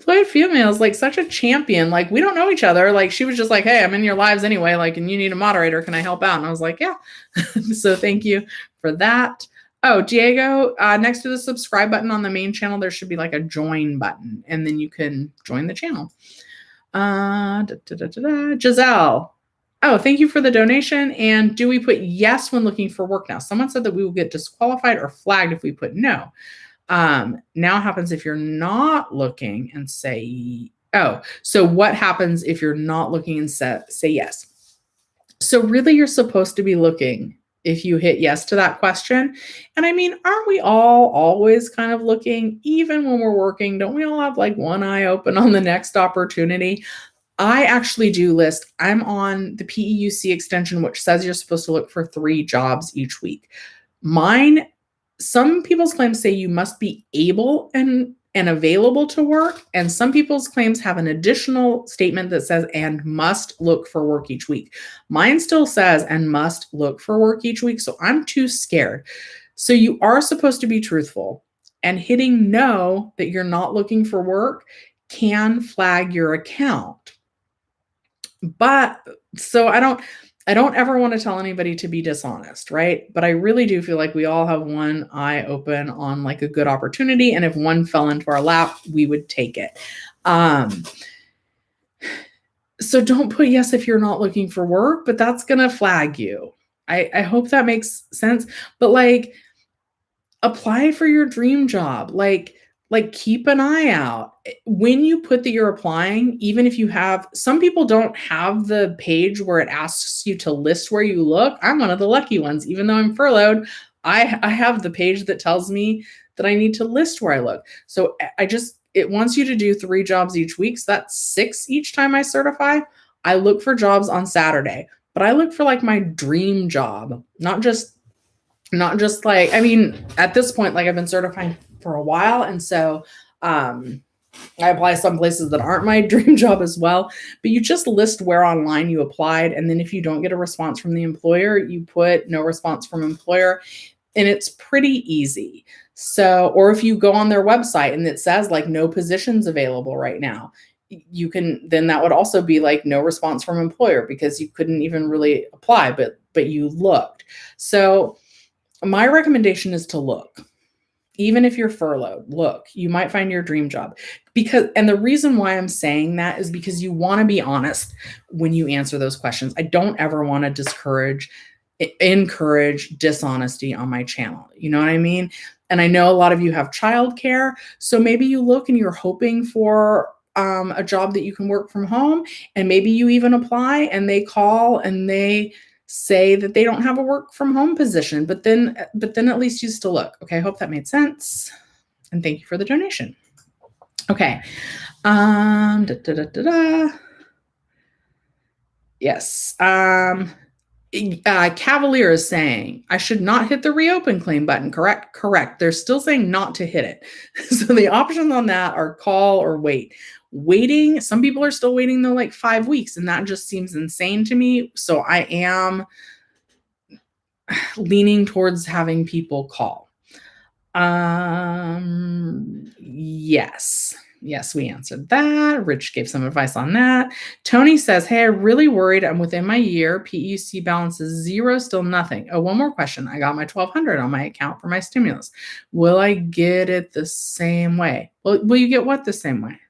Floyd Female is like such a champion. Like, we don't know each other. Like, she was just like, hey, I'm in your lives anyway. Like, and you need a moderator. Can I help out? And I was like, yeah. So thank you for that. Oh, Diego, next to the subscribe button on the main channel, there should be like a join button, and then you can join the channel. Giselle. Oh, thank you for the donation. And do we put yes when looking for work now? Someone said that we will get disqualified or flagged if we put no. Now happens if you're not looking and say, so what happens if you're not looking and say yes? So really you're supposed to be looking if you hit yes to that question. And I mean, aren't we all always kind of looking, even when we're working? Don't we all have like one eye open on the next opportunity? I actually do list, I'm on the PEUC extension, which says you're supposed to look for 3 jobs each week. Mine, some people's claims say you must be able and available to work. And some people's claims have an additional statement that says, and must look for work each week. Mine still says, and must look for work each week. So I'm too scared. So you are supposed to be truthful, and hitting no that you're not looking for work can flag your account. But so I don't ever want to tell anybody to be dishonest, right? But I really do feel like we all have one eye open on like a good opportunity. And if one fell into our lap, we would take it. So don't put yes if you're not looking for work, but that's going to flag you. I hope that makes sense. But like, apply for your dream job. Like keep an eye out. When you put that you're applying, even if you have, some people don't have the page where it asks you to list where you look. I'm one of the lucky ones. Even though I'm furloughed, I have the page that tells me that I need to list where I look. So it wants you to do 3 jobs each week. So that's 6 each time I certify. I look for jobs on Saturday, but I look for like my dream job, not just like, I mean, at this point, like I've been certifying for a while. And so, I apply some places that aren't my dream job as well, but you just list where online you applied. And then if you don't get a response from the employer, you put no response from employer, and it's pretty easy. So, or if you go on their website and it says like no positions available right now, you can, then that would also be like no response from employer because you couldn't even really apply, but you looked. So my recommendation is to look. Even if you're furloughed, look, you might find your dream job. And the reason why I'm saying that is because you want to be honest when you answer those questions. I don't ever want to encourage dishonesty on my channel. You know what I mean? And I know a lot of you have childcare, so maybe you look and you're hoping for a job that you can work from home, and maybe you even apply and they call and they say that they don't have a work from home position, but then at least you still look. Okay, I hope that made sense. And thank you for the donation. Okay. Yes. Cavalier is saying, I should not hit the reopen claim button, correct? Correct. They're still saying not to hit it. So the options on that are call or wait. Waiting, some people are still waiting though, like 5 weeks, and that just seems insane to me. So I am leaning towards having people call. Yes, we answered that. Rich gave some advice on that. Tony says, hey, I'm really worried. I'm within my year. PEUC balance is 0, still nothing. Oh, one more question. I got my $1,200 on my account for my stimulus. Will I get it the same way? Will you get what the same way?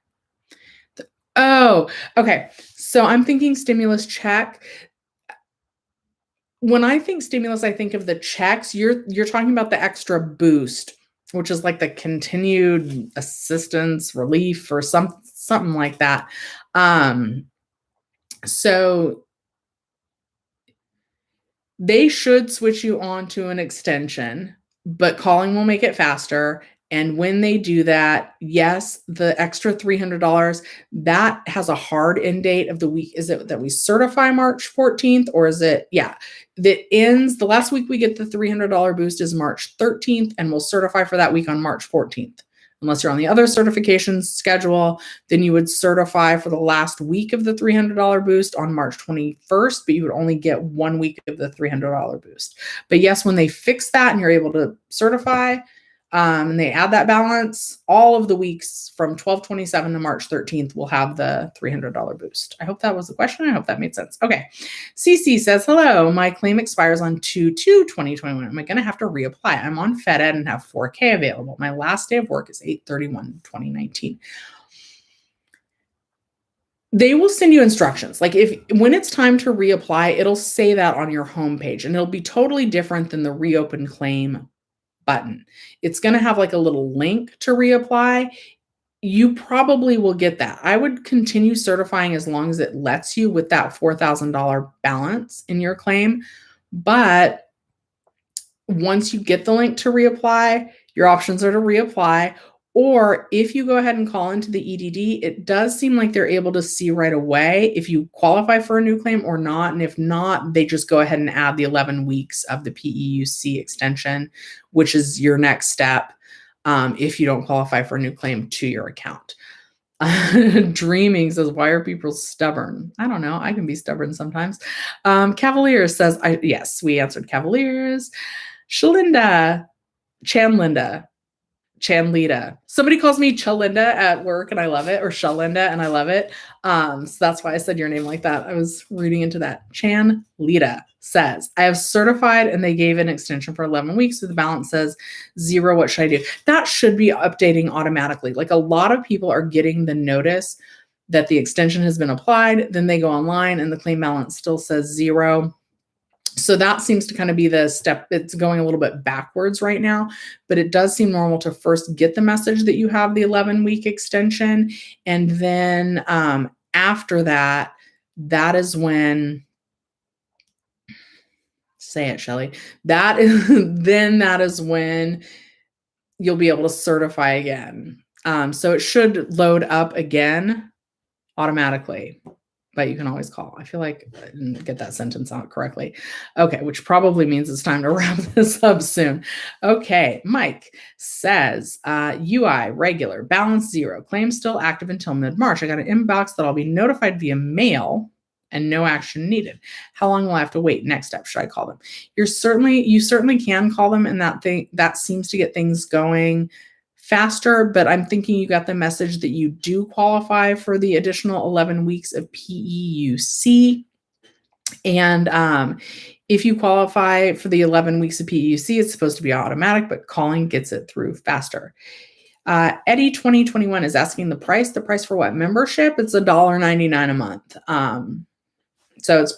Oh, okay. So I'm thinking stimulus check. When I think stimulus, I think of the checks. You're talking about the extra boost, which is like the continued assistance, relief, or something like that. So they should switch you on to an extension, but calling will make it faster. And when they do that, yes, the extra $300, that has a hard end date of the week. Is it that we certify March 14th, or is it, that ends the last week we get the $300 boost is March 13th, and we'll certify for that week on March 14th. Unless you're on the other certification schedule, then you would certify for the last week of the $300 boost on March 21st, but you would only get 1 week of the $300 boost. But yes, when they fix that and you're able to certify, and they add that balance, all of the weeks from 12/27 to March 13th will have the $300 boost. I hope that was the question. I hope that made sense. Okay. CC says, hello, my claim expires on 2/2/2021. Am I going to have to reapply? I'm on FedEd and have 4K available. My last day of work is 8/31/2019. They will send you instructions. Like when it's time to reapply, it'll say that on your homepage, and it'll be totally different than the reopen claim button. It's going to have like a little link to reapply. You probably will get that. I would continue certifying as long as it lets you with that $4,000 balance in your claim. But once you get the link to reapply, your options are to reapply. Or if you go ahead and call into the EDD, it does seem like they're able to see right away if you qualify for a new claim or not. And if not, they just go ahead and add the 11 weeks of the PEUC extension, which is your next step if you don't qualify for a new claim to your account. Dreaming says, why are people stubborn? I don't know. I can be stubborn sometimes. Cavaliers says, yes, we answered Cavaliers. Chanlida. Somebody calls me Chalinda at work and I love it, or Shalinda and I love it. So that's why I said your name like that. I was reading into that. Chanlida says, I have certified and they gave an extension for 11 weeks. So the balance says 0. What should I do? That should be updating automatically. Like a lot of people are getting the notice that the extension has been applied. Then they go online and the claim balance still says 0. So that seems to kind of be the step. It's going a little bit backwards right now, but it does seem normal to first get the message that you have the 11-week extension. And then after that, that is when, say it, Shelly, that is when you'll be able to certify again. So it should load up again automatically, but you can always call. I feel like I didn't get that sentence out correctly. Okay, which probably means it's time to wrap this up soon. Okay, Mike says, UI, regular, balance 0, claim still active until mid-March. I got an inbox that I'll be notified via mail and no action needed. How long will I have to wait? Next step, should I call them? You certainly can call them, and that seems to get things going faster, but I'm thinking you got the message that you do qualify for the additional 11 weeks of PEUC. And if you qualify for the 11 weeks of PEUC, it's supposed to be automatic, but calling gets it through faster. Eddie 2021 is asking the price. The price for what? Membership? It's $1.99 a month. So it's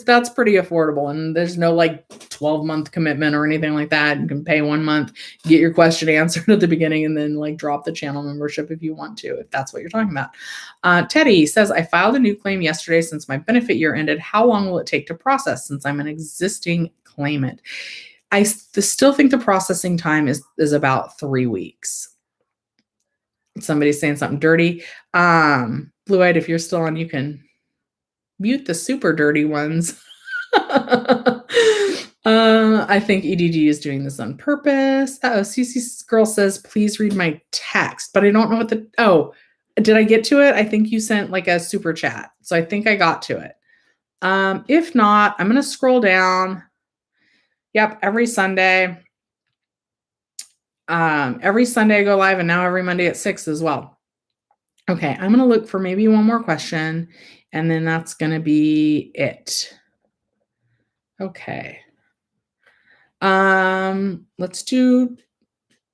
that's pretty affordable, and there's no like 12-month commitment or anything like that. You can pay 1 month, get your question answered at the beginning, and then like drop the channel membership if you want to, if that's what you're talking about. Teddy says, I filed a new claim yesterday since my benefit year ended. How long will it take to process since I'm an existing claimant? I still think the processing time is about 3 weeks. Somebody's saying something dirty. Blue-eyed, if you're still on, you can mute the super dirty ones. I think EDD is doing this on purpose. CC Girl says, please read my text, but I don't know what did I get to it? I think you sent like a super chat. So I think I got to it. If not, I'm going to scroll down. Yep. Every Sunday I go live, and now every Monday at 6 as well. Okay. I'm going to look for maybe one more question, and then that's going to be it. Okay. Let's do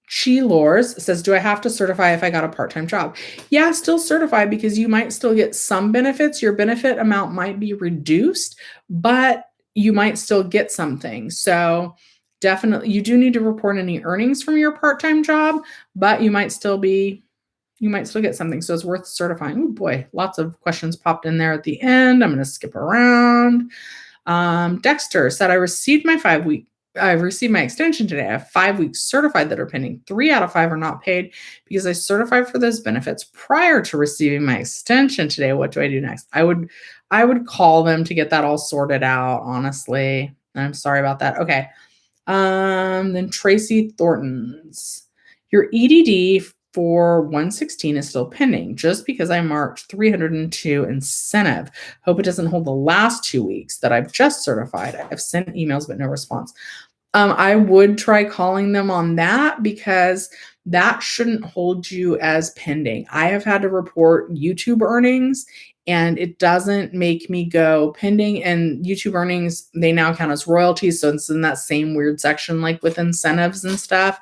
Chi Lors. It says, do I have to certify if I got a part-time job? Yeah, still certify, because you might still get some benefits. Your benefit amount might be reduced, but you might still get something. So definitely, you do need to report any earnings from your part-time job, but you might still get something. So it's worth certifying. Oh boy, lots of questions popped in there at the end. I'm going to skip around. Dexter said, I received my extension today. I have 5 weeks certified that are pending. 3 out of 5 are not paid because I certified for those benefits prior to receiving my extension today. What do I do next? I would call them to get that all sorted out, honestly. I'm sorry about that. Okay. Then Tracy Thornton's, your EDD for 116 is still pending just because I marked 302 incentive. Hope it doesn't hold the last 2 weeks that I've just certified. I've sent emails, but no response. I would try calling them on that, because that shouldn't hold you as pending. I have had to report YouTube earnings, and it doesn't make me go pending. And YouTube earnings, they now count as royalties. So it's in that same weird section, like with incentives and stuff.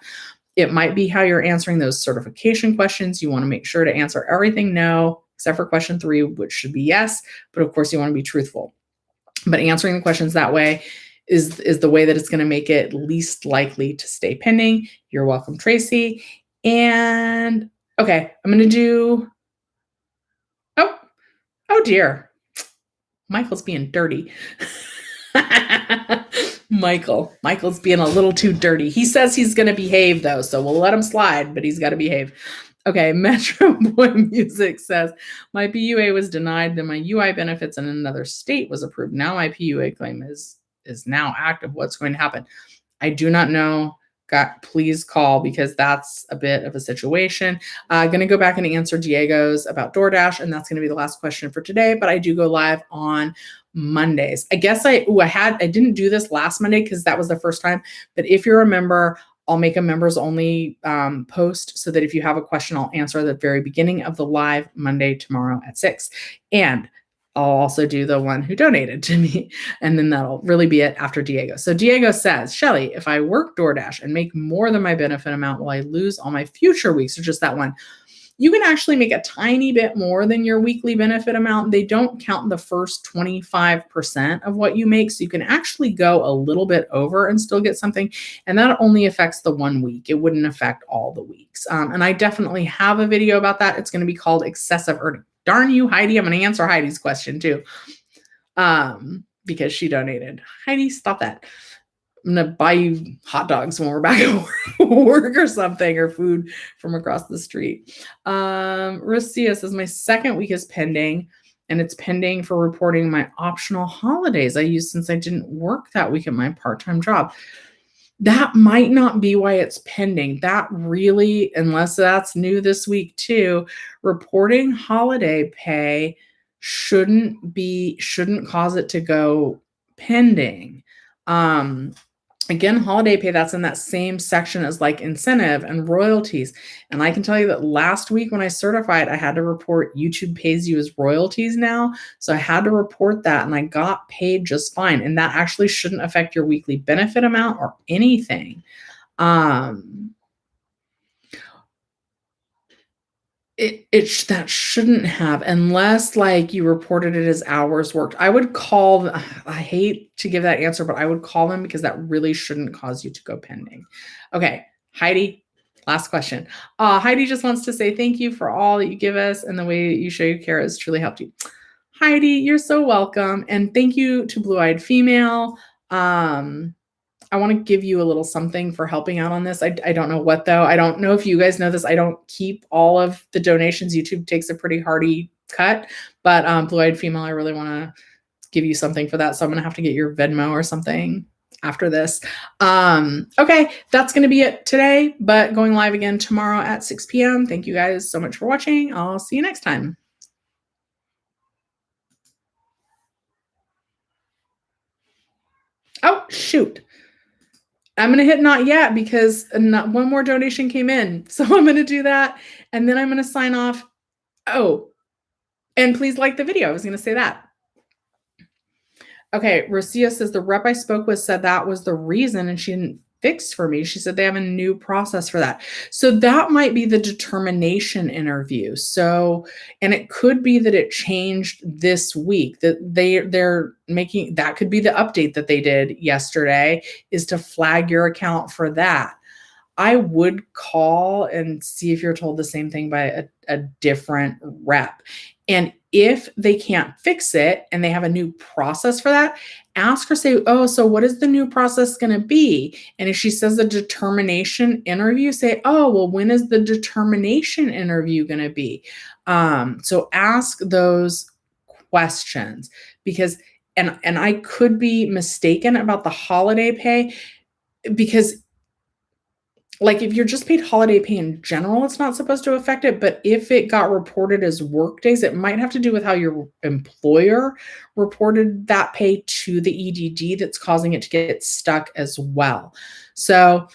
It might be how you're answering those certification questions. You want to make sure to answer everything no, except for question 3, which should be yes. But of course, you want to be truthful. But answering the questions that way is the way that it's going to make it least likely to stay pending. You're welcome, Tracy. And okay, I'm going to do, oh dear. Michael's being dirty. Michael's being a little too dirty. He says he's going to behave though, so we'll let him slide, but he's got to behave. Okay, Metro Boy Music says, my PUA was denied, then my UI benefits in another state was approved. Now my PUA claim is now active. What's going to happen? I do not know. Please call, because that's a bit of a situation. I'm going to go back and answer Diego's about DoorDash, and that's going to be the last question for today, but I do go live on Mondays. I guess I didn't do this last Monday because that was the first time, but if you're a member, I'll make a members only post so that if you have a question, I'll answer at the very beginning of the live Monday tomorrow at 6. And I'll also do the one who donated to me, and then that'll really be it after Diego. So Diego says, Shelly, if I work DoorDash and make more than my benefit amount, will I lose all my future weeks, or just that one? You can actually make a tiny bit more than your weekly benefit amount. They don't count the first 25% of what you make. So you can actually go a little bit over and still get something. And that only affects the 1 week. It wouldn't affect all the weeks. And I definitely have a video about that. It's going to be called Excessive Earning. Darn you, Heidi. I'm going to answer Heidi's question too, because she donated. Heidi, stop that. I'm going to buy you hot dogs when we're back at work or something, or food from across the street. Russia says, my second week is pending, and it's pending for reporting my optional holidays I used since I didn't work that week at my part-time job. That might not be why it's pending. That really, unless that's new this week too, reporting holiday pay shouldn't cause it to go pending. Again, holiday pay, that's in that same section as like incentive and royalties. And I can tell you that last week when I certified, I had to report YouTube pays you as royalties now. So I had to report that, and I got paid just fine. And that actually shouldn't affect your weekly benefit amount or anything. That shouldn't have, unless like you reported it as hours worked. I would call, I hate to give that answer, but I would call them, because that really shouldn't cause you to go pending. Okay, Heidi, last question. Heidi just wants to say thank you for all that you give us, and the way you show your care has truly helped you. Heidi, you're so welcome. And thank you to Blue Eyed Female. I want to give you a little something for helping out on this. I don't know what, though. I don't know if you guys know this. I don't keep all of the donations. YouTube takes a pretty hearty cut, but Blue Eyed Female, I really want to give you something for that. So I'm going to have to get your Venmo or something after this. Okay, that's going to be it today, but going live again tomorrow at 6 p.m. Thank you guys so much for watching. I'll see you next time. Oh, shoot. I'm going to hit not yet, because one more donation came in. So I'm going to do that, and then I'm going to sign off. Oh, and please like the video. I was going to say that. Okay, Rosia says, the rep I spoke with said that was the reason, and she didn't fix for me. She said they have a new process for that. So that might be the determination interview. So, and it could be that it changed this week, that they're making, that could be the update that they did yesterday, is to flag your account for that. I would call and see if you're told the same thing by a different rep. And if they can't fix it and they have a new process for that, ask her, say, oh, so what is the new process going to be? And if she says a determination interview, say, oh, well, when is the determination interview going to be? So ask those questions, because, and I could be mistaken about the holiday pay, because like if you're just paid holiday pay in general, it's not supposed to affect it. But if it got reported as work days, it might have to do with how your employer reported that pay to the EDD that's causing it to get stuck as well. So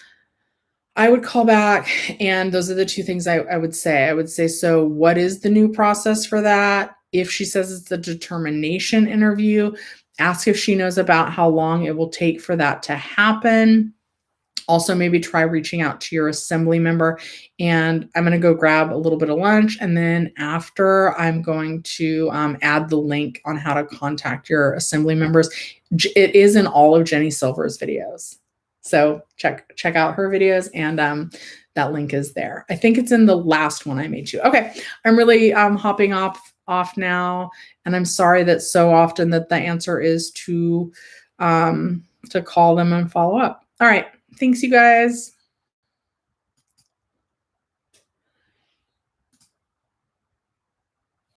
I would call back, and those are the two things I would say. I would say, so what is the new process for that? If she says it's a determination interview, ask if she knows about how long it will take for that to happen. Also, maybe try reaching out to your assembly member. And I'm going to go grab a little bit of lunch. And then after, I'm going to add the link on how to contact your assembly members. It is in all of Jenny Silver's videos. So check out her videos, and that link is there. I think it's in the last one I made you. Okay, I'm really hopping off now. And I'm sorry that so often that the answer is to call them and follow up. All right. Thanks, you guys.